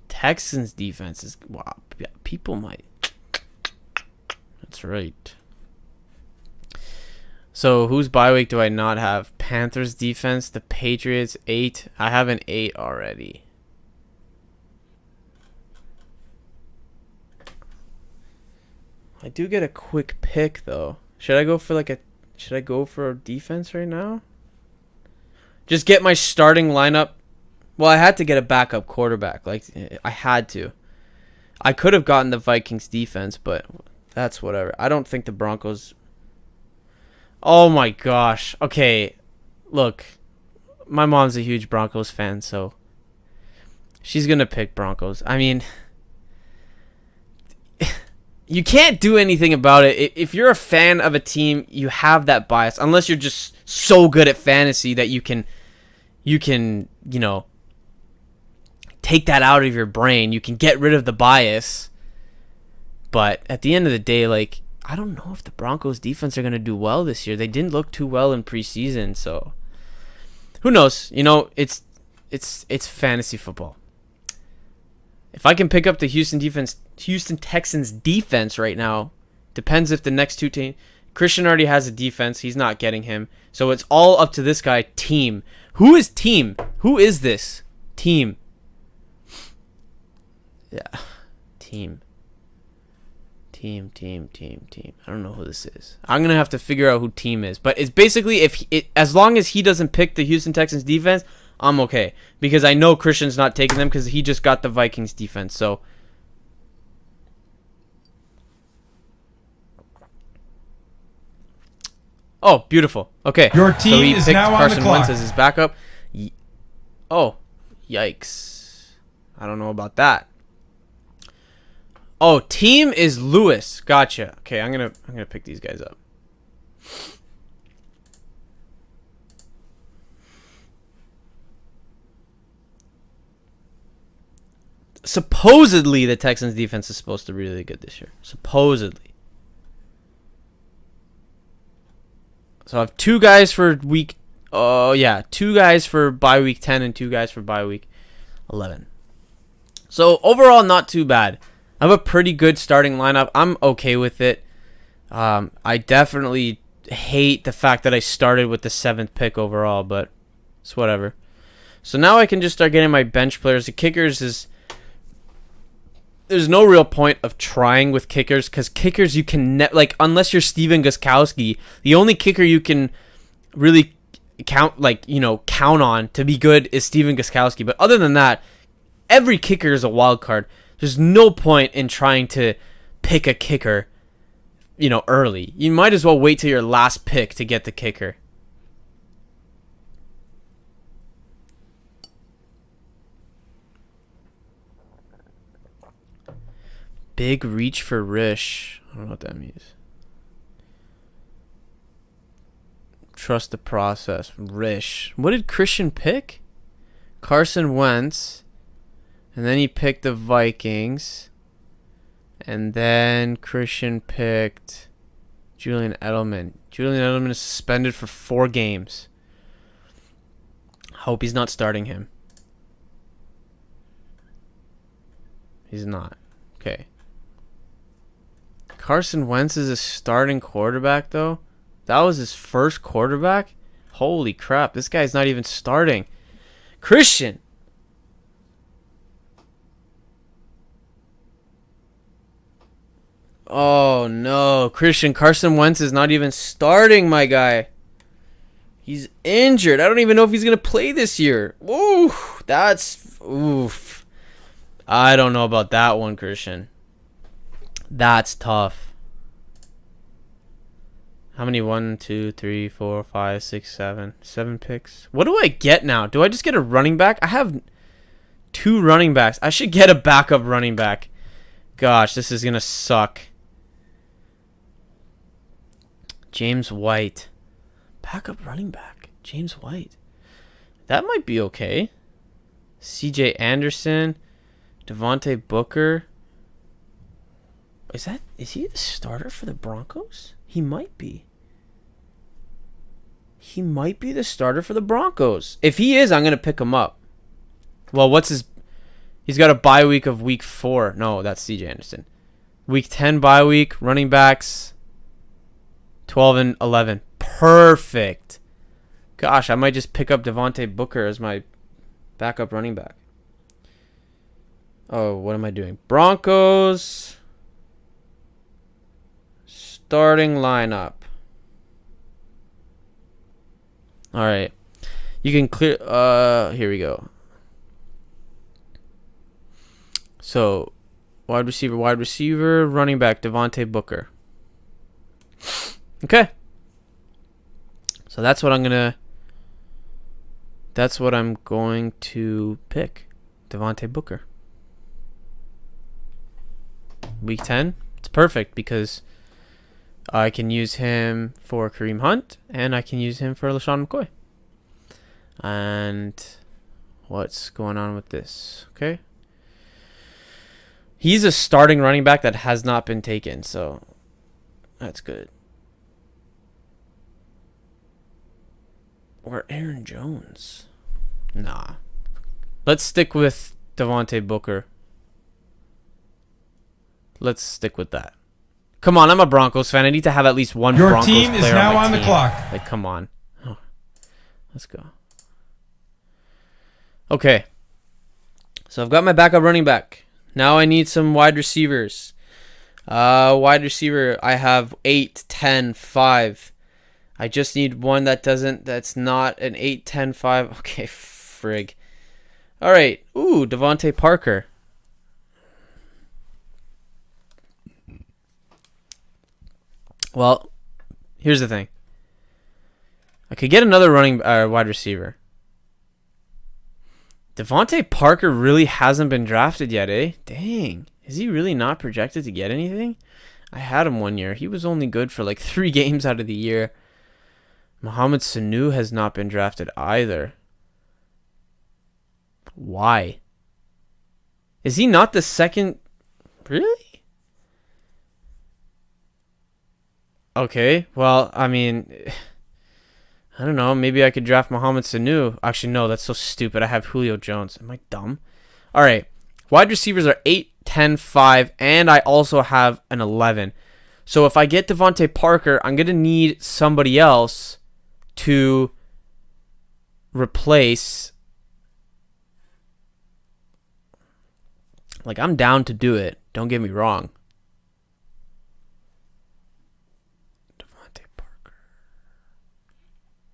Texans defense is... Wow, people might... That's right. So, whose bye week do I not have? Panthers defense, the Patriots, 8. I have an 8 already. I do get a quick pick, though. Should I go for a defense right now? Just get my starting lineup. Well, I had to get a backup quarterback. Like, I had to. I could have gotten the Vikings defense, but that's whatever. I don't think the Broncos... Oh my gosh. Okay, look. My mom's a huge Broncos fan, so she's going to pick Broncos. I mean... You can't do anything about it. If you're a fan of a team, you have that bias. Unless you're just so good at fantasy that you can, you know, take that out of your brain. You can get rid of the bias. But at the end of the day, like, I don't know if the Broncos defense are going to do well this year. They didn't look too well in preseason, so who knows? You know, it's fantasy football. If I can pick up the Houston Texans defense right now, depends if the next two teams... Christian already has a defense. He's not getting him. So it's all up to this guy, Team. Who is Team? Who is this? Team. Yeah. Team. I don't know who this is. I'm going to have to figure out who Team is. But it's basically, as long as he doesn't pick the Houston Texans defense, I'm okay. Because I know Christian's not taking them because he just got the Vikings defense. So... Oh, beautiful. Okay. Your team so he is picked now on Carson the clock. Wentz as his backup. Oh, yikes. I don't know about that. Oh, team is Lewis. Gotcha. Okay, I'm gonna pick these guys up. Supposedly, the Texans defense is supposed to be really good this year. Supposedly. So I have 2 guys for week... Oh, yeah. 2 guys for bye week 10 and 2 guys for bye week 11. So, overall, not too bad. I have a pretty good starting lineup. I'm okay with it. I definitely hate the fact that I started with the 7th pick overall, but it's whatever. So now I can just start getting my bench players. The kickers is... There's no real point of trying with kickers because kickers you can unless you're Steven Gostkowski, the only kicker you can really count on to be good is Steven Gostkowski. But other than that, every kicker is a wild card. There's no point in trying to pick a kicker, early. You might as well wait till your last pick to get the kicker. Big reach for Rish. I don't know what that means. Trust the process. Rish. What did Christian pick? Carson Wentz. And then he picked the Vikings. And then Christian picked Julian Edelman. Julian Edelman is suspended for 4 games. Hope he's not starting him. He's not. Okay. Carson Wentz is a starting quarterback, though? That was his first quarterback? Holy crap, this guy's not even starting. Christian! Oh, no. Christian, Carson Wentz is not even starting, my guy. He's injured. I don't even know if he's going to play this year. Ooh, that's... Oof. I don't know about that one, Christian. That's tough. How many? 1, 2, 3, 4, 5, 6, 7. 7 picks. What do I get now? Do I just get a running back? I have 2 running backs. I should get a backup running back. Gosh, this is going to suck. James White. Backup running back. James White. That might be okay. CJ Anderson. Devontae Booker. Is he the starter for the Broncos? He might be. he might be the starter for the Broncos. If he is, I'm going to pick him up. Well, he's got a bye week of week 4. No, that's CJ Anderson. Week 10 bye week, running backs 12 and 11. Perfect. Gosh, I might just pick up Devontae Booker as my backup running back. Oh, what am I doing? Broncos starting lineup. All right. You can clear here we go. So, wide receiver, running back Devontae Booker. Okay. So that's what I'm going to pick. Devontae Booker. Week 10. It's perfect because I can use him for Kareem Hunt and I can use him for LaShawn McCoy. And what's going on with this? Okay. He's a starting running back that has not been taken, so that's good. Or Aaron Jones. Nah. Let's stick with Devontae Booker. Let's stick with that. Come on, I'm a Broncos fan. I need to have at least one Broncos player on my team. Your team is now on the clock. Like, come on. Oh. Let's go. Okay. So I've got my backup running back. Now I need some wide receivers. Wide receiver, I have 8, 10, 5. I just need one that's not an 8, 10, 5. Okay, frig. All right. Ooh, Devontae Parker. Well, here's the thing. I could get another wide receiver. Devontae Parker really hasn't been drafted yet, eh? Dang. Is he really not projected to get anything? I had him one year. He was only good for like 3 games out of the year. Mohamed Sanu has not been drafted either. Why? Is he not the second? Really? Okay. Well, I mean, I don't know. Maybe I could draft Mohamed Sanu. Actually, no, that's so stupid. I have Julio Jones. Am I dumb? All right. Wide receivers are 8, 10, 5, and I also have an 11. So if I get Devontae Parker, I'm going to need somebody else to replace. Like, I'm down to do it. Don't get me wrong. Devontae Parker.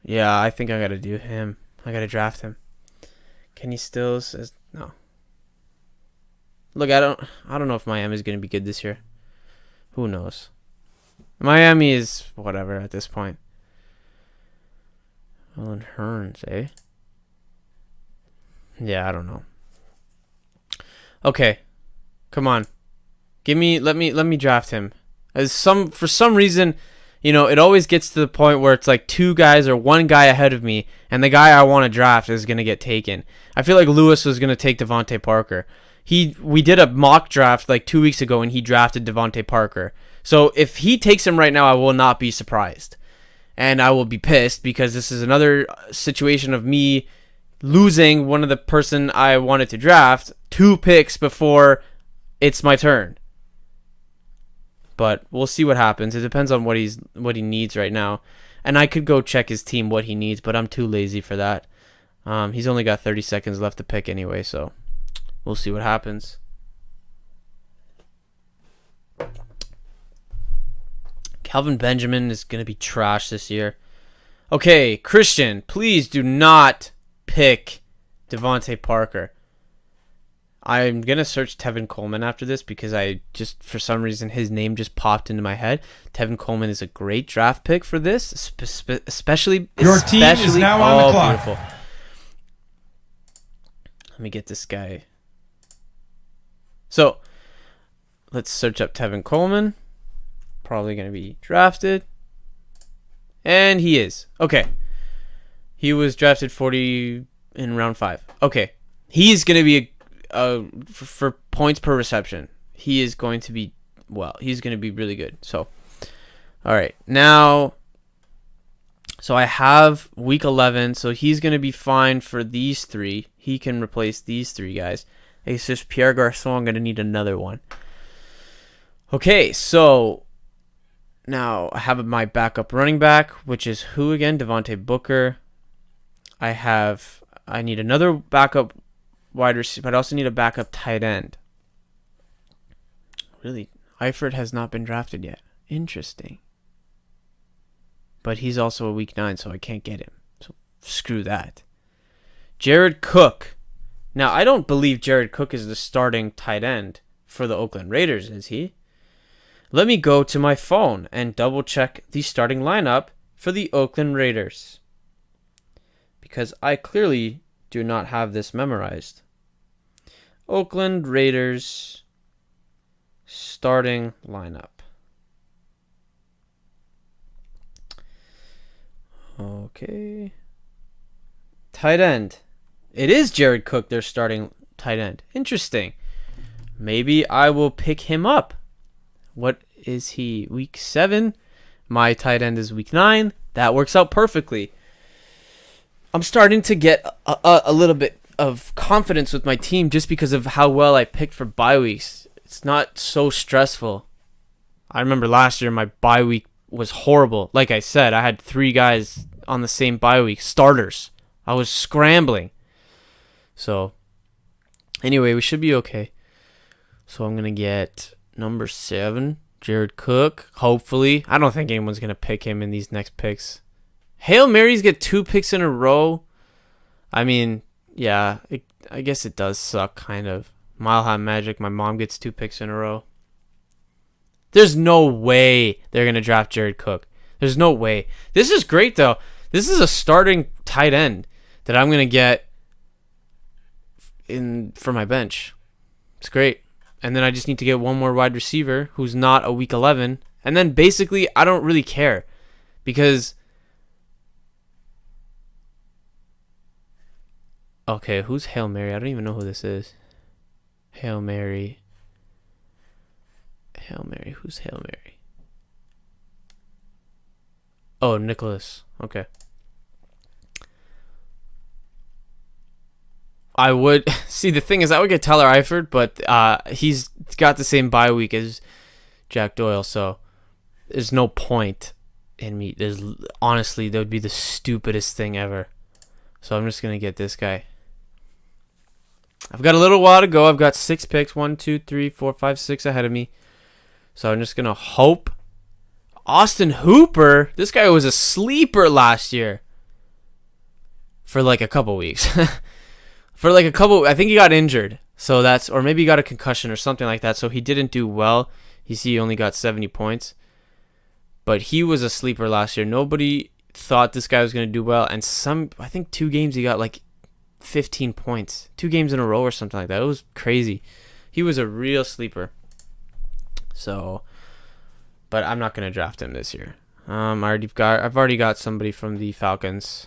Yeah, I think I got to do him. I got to draft him. Kenny Stills is no. Look, I don't know if Miami's going to be good this year. Who knows? Miami is whatever at this point. Alan Hearns, eh? Yeah, I don't know. Okay. Come on. Let me draft him. For some reason, it always gets to the point where it's like 2 guys or 1 guy ahead of me, and the guy I want to draft is going to get taken. I feel like Lewis was going to take Devontae Parker. We did a mock draft like 2 weeks ago, and he drafted Devontae Parker. So if he takes him right now, I will not be surprised. And I will be pissed because this is another situation of me losing one of the person I wanted to draft 2 picks before it's my turn. But we'll see what happens. It depends on what he needs right now. And I could go check his team what he needs, but I'm too lazy for that. He's only got 30 seconds left to pick anyway, so we'll see what happens. Calvin Benjamin is going to be trash this year. Okay, Christian, please do not pick Devontae Parker. I'm going to search Tevin Coleman after this because for some reason, his name just popped into my head. Tevin Coleman is a great draft pick for this, especially. Your team is now on the clock. Beautiful. Let me get this guy. So, let's search up Tevin Coleman. Probably going to be drafted. And he is. Okay. He was drafted 40 in round 5. Okay. He's going to be for points per reception. He is going to be, he's going to be really good. So, all right. Now, So I have week 11, so he's going to be fine for these three. He can replace these three guys. It's just Pierre Garçon. I'm going to need another one. Okay, so now I have my backup running back, which is who again? Devontae Booker. I need another backup wide receiver, but I also need a backup tight end. Really, Eifert has not been drafted yet. Interesting. But he's also a week 9, so I can't get him. So screw that. Jared Cook. Now, I don't believe Jared Cook is the starting tight end for the Oakland Raiders, is he? Let me go to my phone and double check the starting lineup for the Oakland Raiders, because I clearly do not have this memorized. Oakland Raiders starting lineup. Okay. Tight end. It is Jared Cook, their starting tight end. Interesting. Maybe I will pick him up. What is he? Week 7. My tight end is week 9. That works out perfectly. I'm starting to get a little bit of confidence with my team just because of how well I picked for bye weeks. It's not so stressful. I remember last year my bye week was horrible. Like I said, I had 3 guys on the same bye week, starters. I was scrambling. So, anyway, we should be okay. So I'm going to get number 7, Jared Cook, hopefully. I don't think anyone's going to pick him in these next picks. Hail Marys get 2 picks in a row. I mean, yeah, I guess it does suck, kind of. Mile High Magic, my mom gets 2 picks in a row. There's no way they're going to draft Jared Cook. There's no way. This is great, though. This is a starting tight end that I'm going to get for my bench. It's great. And then I just need to get one more wide receiver who's not a week 11. And then basically, I don't really care. Because... Okay, who's Hail Mary? I don't even know who this is. Hail Mary. Hail Mary. Who's Hail Mary? Oh, Nicholas. Okay. I would... See, the thing is, I would get Tyler Eifert, but he's got the same bye week as Jack Doyle, so there's no point in me. Honestly, that would be the stupidest thing ever. So I'm just going to get this guy. I've got a little while to go. I've got 6 picks. 1, 2, 3, 4, 5, 6 ahead of me. So I'm just going to hope. Austin Hooper. This guy was a sleeper last year. For like a couple weeks. I think he got injured. So that's, or maybe he got a concussion or something like that. So he didn't do well. He only got 70 points. But he was a sleeper last year. Nobody thought this guy was going to do well. And I think 2 games he got like 15 points. 2 games in a row or something like that. It was crazy. He was a real sleeper. So, but I'm not going to draft him this year. I've already got somebody from the Falcons,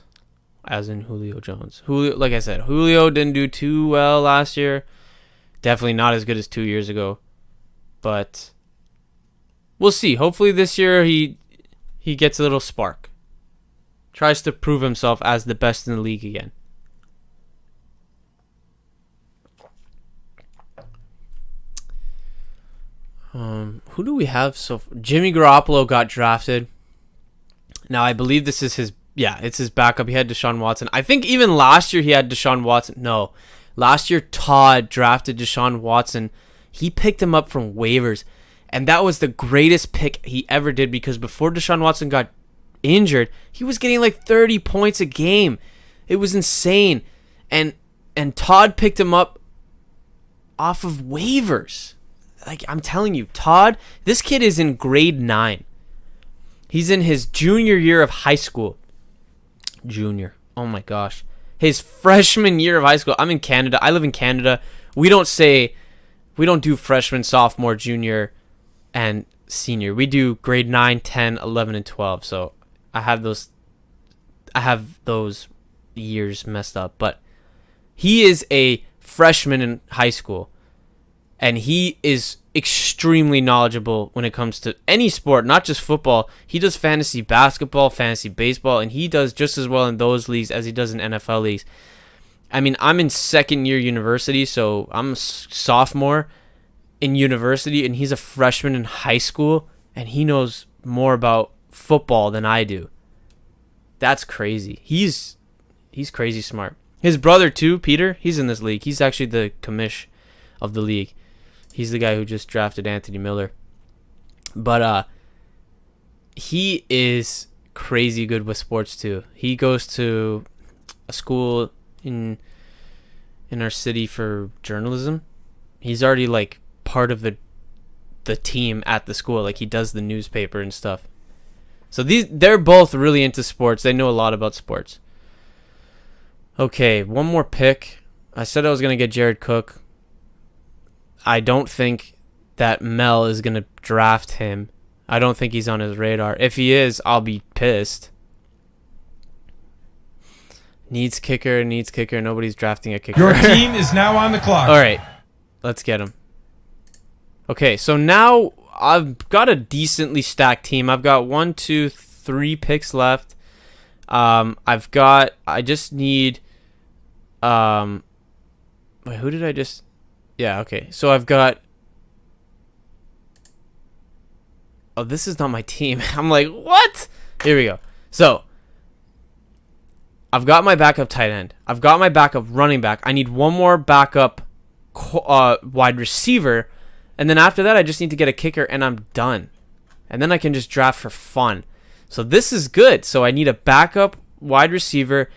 as in Julio Jones. Like I said, Julio didn't do too well last year. Definitely not as good as 2 years ago. But we'll see. Hopefully this year he gets a little spark. Tries to prove himself as the best in the league again. Who do we have? Jimmy Garoppolo got drafted. Now I believe this is it's his backup. He had Deshaun Watson. I think even last year he had Deshaun Watson. No, last year Todd drafted Deshaun Watson. He picked him up from waivers, and that was the greatest pick he ever did, because before Deshaun Watson got injured, he was getting like 30 points a game. It was insane, and Todd picked him up off of waivers. Like, I'm telling you, Todd, this kid is in grade 9. He's in his junior year of high school. Junior. Oh my gosh. His freshman year of high school. I'm in Canada. I live in Canada. We don't do freshman, sophomore, junior, and senior. We do grade 9, 10, 11, and 12. So I have those years messed up. But he is a freshman in high school. And he is extremely knowledgeable when it comes to any sport, not just football. He does fantasy basketball, fantasy baseball, and he does just as well in those leagues as he does in NFL leagues. I mean, I'm in second year university, so I'm a sophomore in university, and he's a freshman in high school, and he knows more about football than I do. That's crazy. He's crazy smart. His brother too, Peter, he's in this league. He's actually the commish of the league. He's the guy who just drafted Anthony Miller. But he is crazy good with sports too. He goes to a school in our city for journalism. He's already like part of the team at the school. Like he does the newspaper and stuff. So they're both really into sports. They know a lot about sports. Okay, one more pick. I said I was going to get Jared Cook. I don't think that Mel is going to draft him. I don't think he's on his radar. If he is, I'll be pissed. Needs kicker. Nobody's drafting a kicker. Your team is now on the clock. All right, let's get him. Okay, so now I've got a decently stacked team. I've got 1, 2, 3 picks left. I just need, wait, who did I just, yeah, okay. So I've got, oh, this is not my team. I'm like, what? Here we go. So I've got my backup tight end. I've got my backup running back. I need one more backup wide receiver. And then after that, I just need to get a kicker and I'm done. And then I can just draft for fun. So this is good. So I need a backup wide receiver.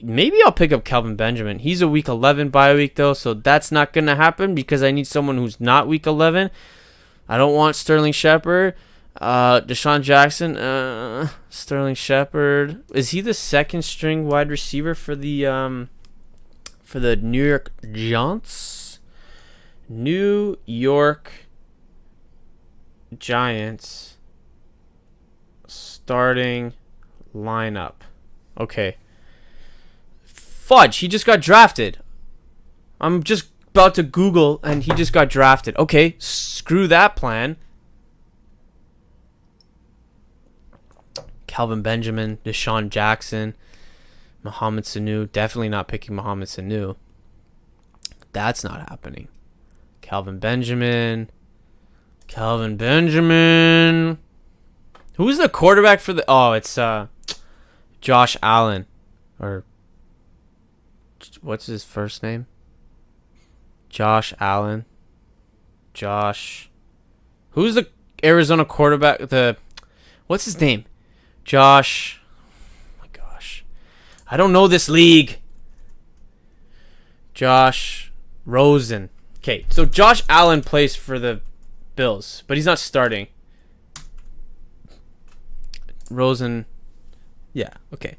Maybe I'll pick up Kelvin Benjamin. He's a week 11 bye week though. So that's not going to happen because I need someone who's not week 11. I don't want Sterling Shepard. Deshaun Jackson. Sterling Shepard. Is he the second string wide receiver for the New York Giants? New York Giants starting lineup. Okay. Fudge, he just got drafted. I'm just about to Google and he just got drafted. Okay, screw that plan. Kelvin Benjamin, Deshaun Jackson, Mohamed Sanu. Definitely not picking Mohamed Sanu. That's not happening. Kelvin Benjamin. Who's the quarterback for the... Oh, it's Josh Allen. Or... What's his first name? Josh Allen. Josh... Who's the Arizona quarterback? What's his name? Josh... Oh my gosh. I don't know this league. Josh Rosen. Okay, so Josh Allen plays for the Bills, but he's not starting. Rosen. Yeah, okay.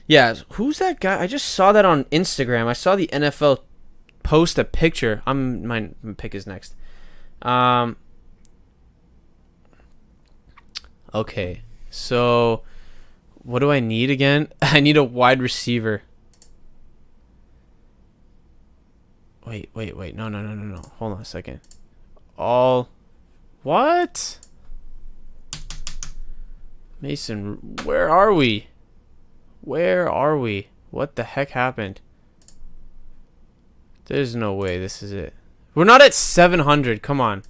Yeah, who's that guy? I just saw that on Instagram. I saw the NFL post a picture. My pick is next. Okay, so what do I need again? I need a wide receiver. Wait. No. Hold on a second. What? Mason, where are we? What the heck happened? There's no way this is it. We're not at 700. Come on.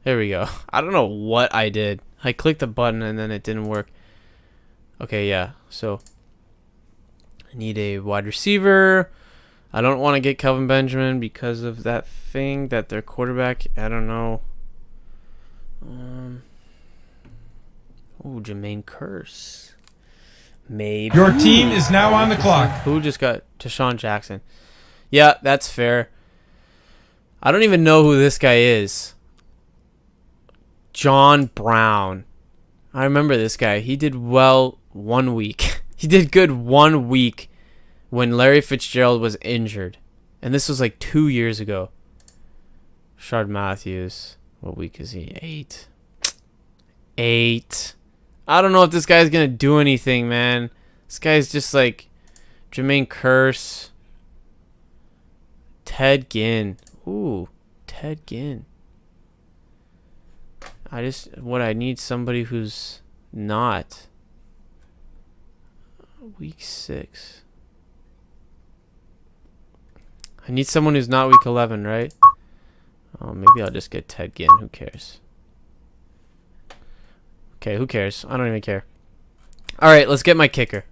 There we go. I don't know what I did. I clicked the button and then it didn't work. Okay, yeah. So I need a wide receiver. I don't want to get Kelvin Benjamin because of that thing that their quarterback, I don't know. Jermaine Kearse. Maybe. Your team is now on the clock. Who just got Deshaun Jackson? Yeah, that's fair. I don't even know who this guy is. John Brown. I remember this guy. He did well 1 week. He did good 1 week when Larry Fitzgerald was injured. And this was like 2 years ago. Shard Matthews. What week is he? 8. I don't know if this guy's going to do anything, man. This guy's just like Jermaine Kearse. Ted Ginn. Ooh. Ted Ginn. I need somebody who's not week 6. I need someone who's not week 11, right? Oh, maybe I'll just get Ted Ginn. Who cares? Okay, who cares? I don't even care. All right, let's get my kicker.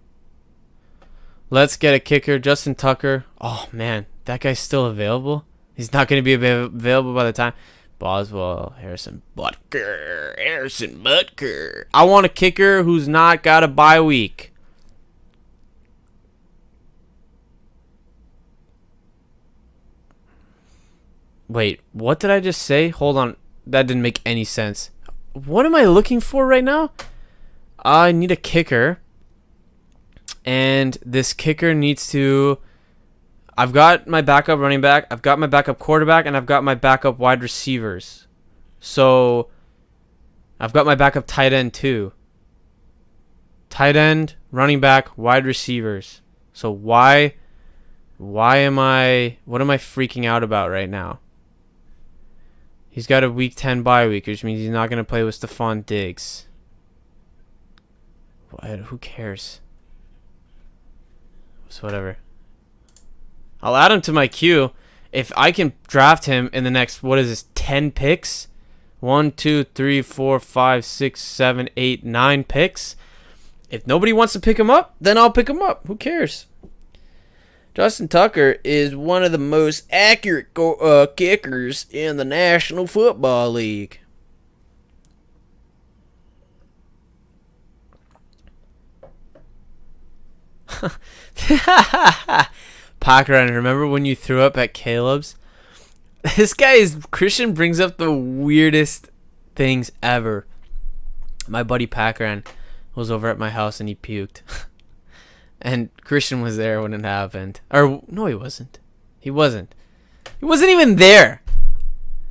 Let's get a kicker. Justin Tucker. Oh, man. That guy's still available? He's not going to be available by the time. Boswell. Harrison Butker. I want a kicker who's not got a bye week. Wait, what did I just say? Hold on. That didn't make any sense. What am I looking for right now? I need a kicker. And this kicker needs to... I've got my backup running back, I've got my backup quarterback, and I've got my backup wide receivers. So, I've got my backup tight end too. Tight end, running back, wide receivers. So what am I freaking out about right now? He's got a week 10 bye week, which means he's not going to play with Stephon Diggs. Who cares? So whatever. I'll add him to my queue. If I can draft him in the next, 10 picks? 1, 2, 3, 4, 5, 6, 7, 8, 9 picks. If nobody wants to pick him up, then I'll pick him up. Who cares? Justin Tucker is one of the most accurate kickers in the National Football League. Parker, remember when you threw up at Caleb's? Christian brings up the weirdest things ever. My buddy Packer was over at my house and he puked. And Christian was there when it happened. Or, no, he wasn't. He wasn't even there.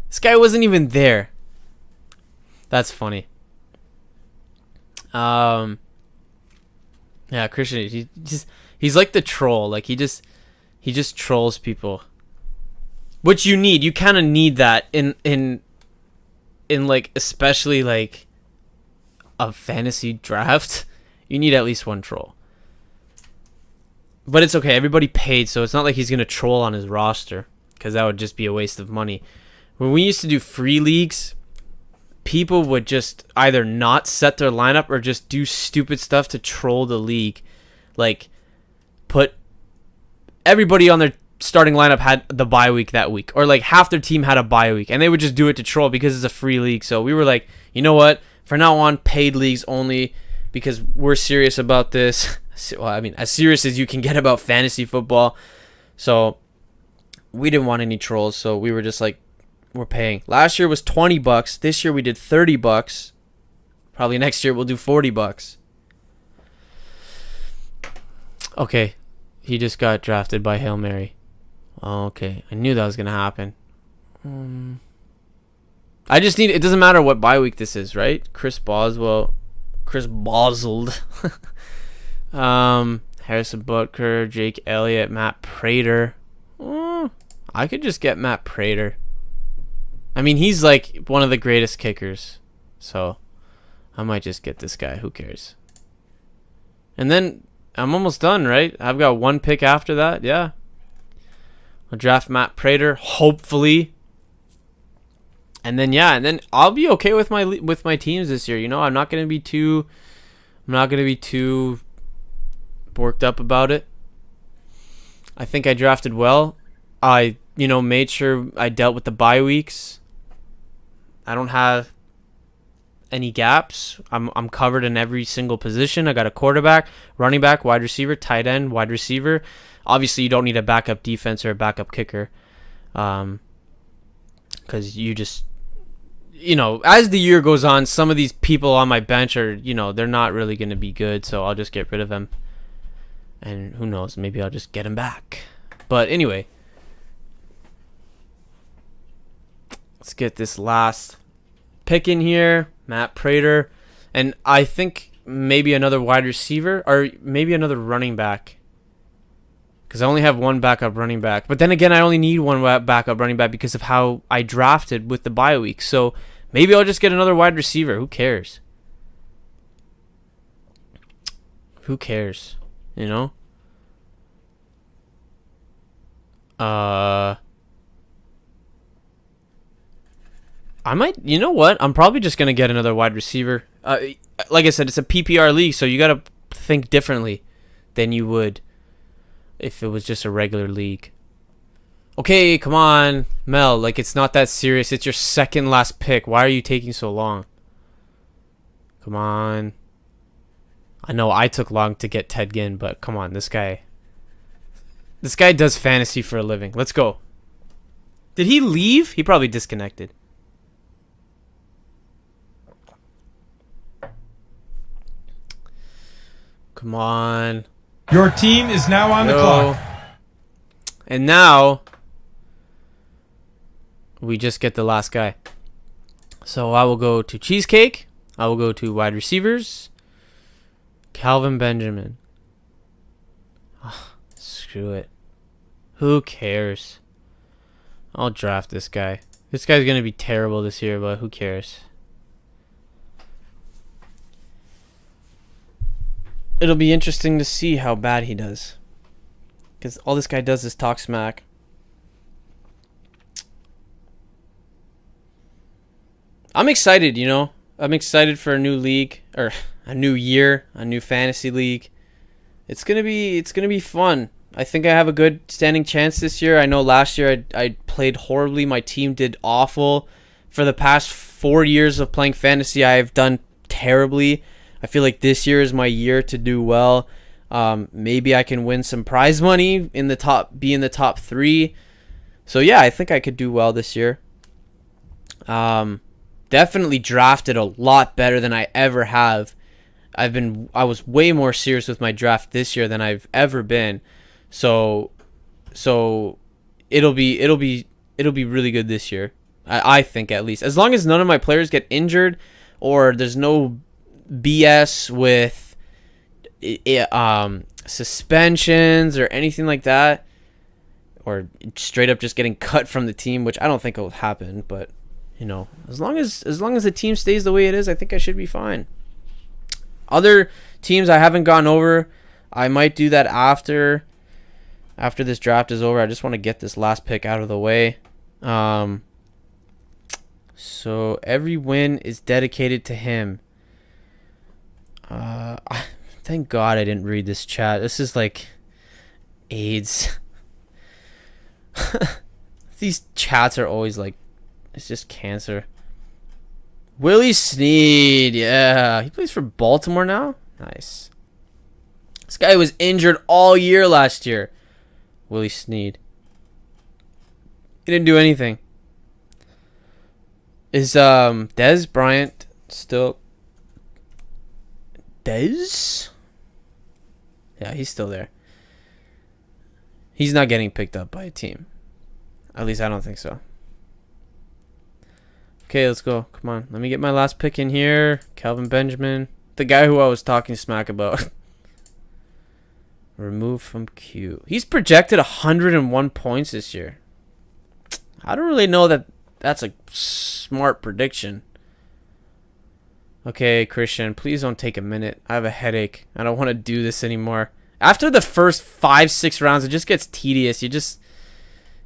This guy wasn't even there. That's funny. Yeah, Christian, he's like the troll. Like, he just trolls people. Which you need. You kind of need that in like, especially like a fantasy draft. You need at least one troll. But it's okay. Everybody paid, so it's not like he's going to troll on his roster, because that would just be a waste of money. When we used to do free leagues, people would just either not set their lineup or just do stupid stuff to troll the league. Like, put everybody on their starting lineup had the bye week that week, or like half their team had a bye week, and they would just do it to troll because it's a free league. So we were like, you know what? From now on, paid leagues only, because we're serious about this. Well, I mean, as serious as you can get about fantasy football. So we didn't want any trolls, so we were just like, we're paying. Last year was $20. This year we did $30. Probably next year we'll do $40. Okay, he just got drafted by Hail Mary. Okay, I knew that was gonna happen. I just need. It doesn't matter what bye week this is, right? Chris Boswell. Harrison Butker, Jake Elliott, Matt Prater. I could just get Matt Prater. I mean, he's like one of the greatest kickers, so I might just get this guy. Who cares? And then I'm almost done, right? I've got one pick after that. Yeah, I'll draft Matt Prater, hopefully. And then I'll be okay with my teams this year. You know, I'm not gonna be too worked up about it. I think I drafted well. I made sure I dealt with the bye weeks. I don't have any gaps. I'm covered in every single position. I got a quarterback, running back, wide receiver, tight end, wide receiver. Obviously, you don't need a backup defense or a backup kicker, because you just, as the year goes on, some of these people on my bench are, they're not really going to be good, so I'll just get rid of them. And who knows, maybe I'll just get him back. But anyway, let's get this last pick in here. Matt Prater. And I think maybe another wide receiver, or maybe another running back. because I only have one backup running back. But then again, I only need one backup running back because of how I drafted with the bye week. So maybe I'll just get another wide receiver. Who cares? Who cares? You know? I might, you know what? I'm probably just going to get another wide receiver. Like I said, it's a PPR league, so you got to think differently than you would if it was just a regular league. Okay, come on, Mel. Like, it's not that serious. It's your second last pick. Why are you taking so long? Come on. I know I took long to get Ted Ginn, but come on, this guy does fantasy for a living. Let's go. Did he leave? He probably disconnected. Come on. Your team is now on the clock. And now we just get the last guy. So I will go to Cheesecake. I will go to wide receivers. Calvin Benjamin. Oh, screw it. Who cares? I'll draft this guy. This guy's going to be terrible this year, but who cares? It'll be interesting to see how bad he does. Because all this guy does is talk smack. I'm excited, you know. I'm excited for a new league, or a new year, a new fantasy league. It's gonna be fun. I think I have a good standing chance this year. I know last year I played horribly. My team did awful. For the past 4 years of playing fantasy, I've done terribly. I feel like this year is my year to do well. Maybe I can win some prize money in the top, be in the top 3. So yeah, I think I could do well this year. Definitely drafted a lot better than I ever have. I was way more serious with my draft this year than I've ever been. So it'll be really good this year. I think, at least, as long as none of my players get injured or there's no BS with suspensions or anything like that, or straight up just getting cut from the team, which I don't think will happen, but you know, as long as the team stays the way it is, I think I should be fine. Other teams I haven't gone over, I might do that after this draft is over. I just want to get this last pick out of the way. So every win is dedicated to him. Thank God I didn't read this chat. This is like AIDS. These chats are always like, it's just cancer. Willie Snead, yeah. He plays for Baltimore now? Nice. This guy was injured all year last year. Willie Snead. He didn't do anything. Is Dez Bryant still... Dez? Yeah, he's still there. He's not getting picked up by a team. At least I don't think so. Okay, let's go. Come on. Let me get my last pick in here. Calvin Benjamin. The guy who I was talking smack about. Removed from queue. He's projected 101 points this year. I don't really know that that's a smart prediction. Okay, Christian, please don't take a minute. I have a headache. I don't want to do this anymore. After the first 5-6 rounds, it just gets tedious. You just...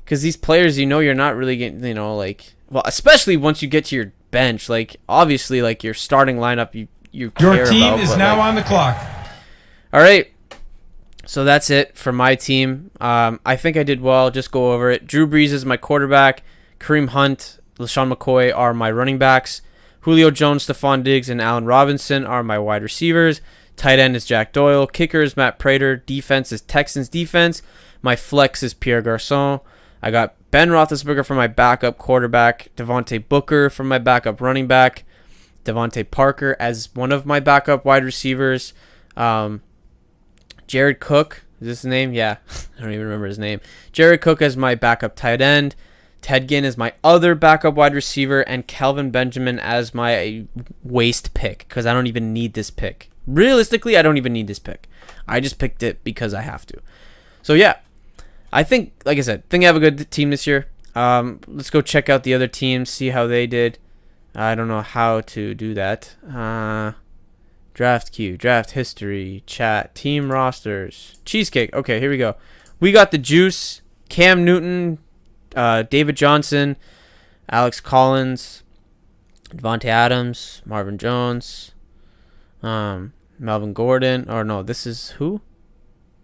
Because these players, you know, you're not really getting, you know, like... Well, especially once you get to your bench. Like, obviously, like, your starting lineup, you care about. Your team is now on the clock. All right. So that's it for my team. I think I did well. Just go over it. Drew Brees is my quarterback. Kareem Hunt, LaShawn McCoy are my running backs. Julio Jones, Stephon Diggs, and Allen Robinson are my wide receivers. Tight end is Jack Doyle. Kicker is Matt Prater. Defense is Texans defense. My flex is Pierre Garçon. I got Ben Roethlisberger for my backup quarterback. Devontae Booker for my backup running back. Devontae Parker as one of my backup wide receivers. Jared Cook, is this his name? Yeah, I don't even remember his name. Jared Cook as my backup tight end. Ted Ginn is my other backup wide receiver, and Calvin Benjamin as my waste pick, because I don't even need this pick. Realistically, I don't even need this pick. I just picked it because I have to. So yeah, I think, like I said, I have a good team this year. Let's go check out the other teams, see how they did. I don't know how to do that. Draft queue, draft history, chat, team rosters, cheesecake. Okay, here we go. We got the juice, Cam Newton, David Johnson, Alex Collins, Devontae Adams, Marvin Jones, Melvin Gordon. Or no, this is who?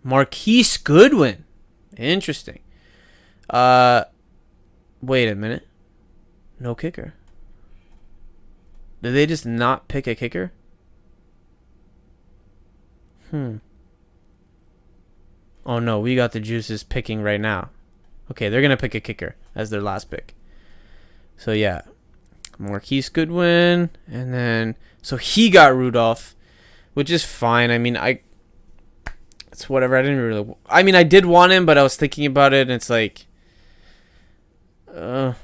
Marquise Goodwin. Interesting. Wait a minute. No kicker. Did they just not pick a kicker? Oh no, we got the juices picking right now. Okay, they're gonna pick a kicker as their last pick. So yeah, Marquise Goodwin, and then so he got Rudolph, which is fine. I mean, it's whatever. I didn't really. I mean, I did want him, but I was thinking about it, and it's like, the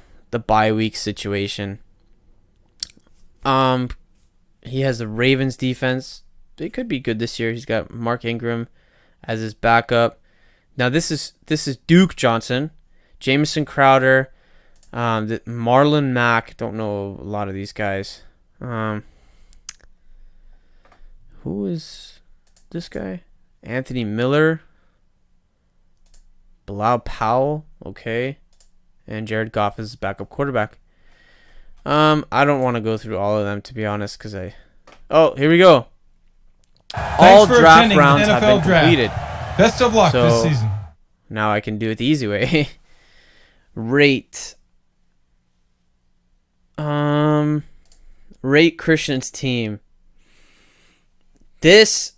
bye week situation. He has the Ravens defense. They could be good this year. He's got Mark Ingram as his backup. Now this is Duke Johnson, Jamison Crowder, Marlon Mack. Don't know a lot of these guys. Who is this guy? Anthony Miller, Bilal Powell. Okay, and Jared Goff is his backup quarterback. I don't want to go through all of them, to be honest, because Oh, here we go. All draft rounds have been completed. Best of luck this season. Now I can do it the easy way. Rate Christian's team. This,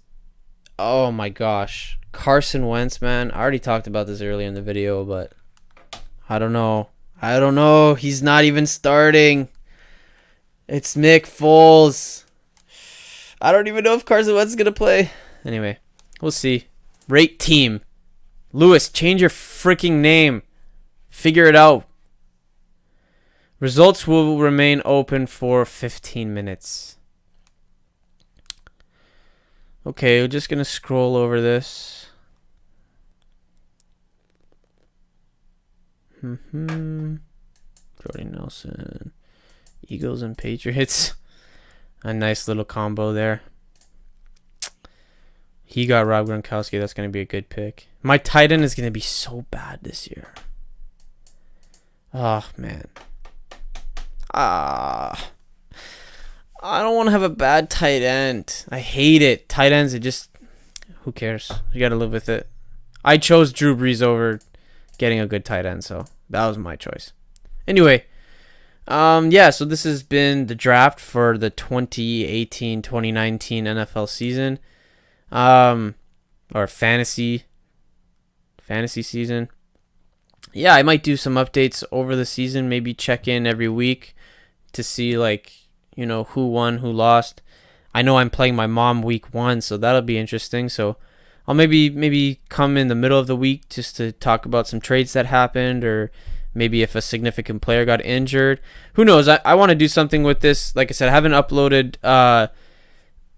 oh my gosh, Carson Wentz, man. I already talked about this earlier in the video, but I don't know. He's not even starting. It's Nick Foles. I don't even know if Carson Wentz is going to play. Anyway, we'll see. Rate team. Lewis, change your freaking name. Figure it out. Results will remain open for 15 minutes. Okay, we're just going to scroll over this. Jordy Nelson. Eagles and Patriots. A nice little combo there. He got Rob Gronkowski. That's going to be a good pick. My tight end is going to be so bad this year. Oh, man. I don't want to have a bad tight end. I hate it. Tight ends, it just... Who cares? You got to live with it. I chose Drew Brees over getting a good tight end, so that was my choice. Anyway... yeah, so this has been the draft for the 2018-2019 NFL season. Or fantasy season. Yeah, I might do some updates over the season, maybe check in every week to see, like, you know, who won, who lost. I know I'm playing my mom week 1, so that'll be interesting. So I'll maybe come in the middle of the week just to talk about some trades that happened, or maybe if a significant player got injured. Who knows? I want to do something with this. Like I said, I haven't uploaded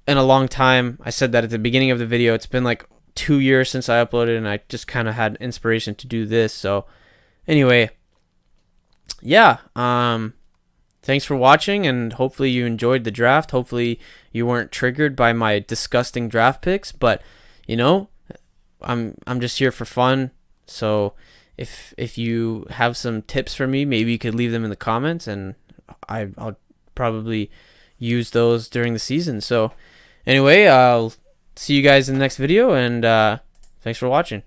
in a long time. I said that at the beginning of the video. It's been like 2 years since I uploaded, and I just kind of had inspiration to do this. So anyway, yeah. Thanks for watching, and hopefully you enjoyed the draft. Hopefully you weren't triggered by my disgusting draft picks, but you know, I'm just here for fun. So if you have some tips for me, maybe you could leave them in the comments, and I'll probably use those during the season. So anyway, I'll see you guys in the next video, and thanks for watching.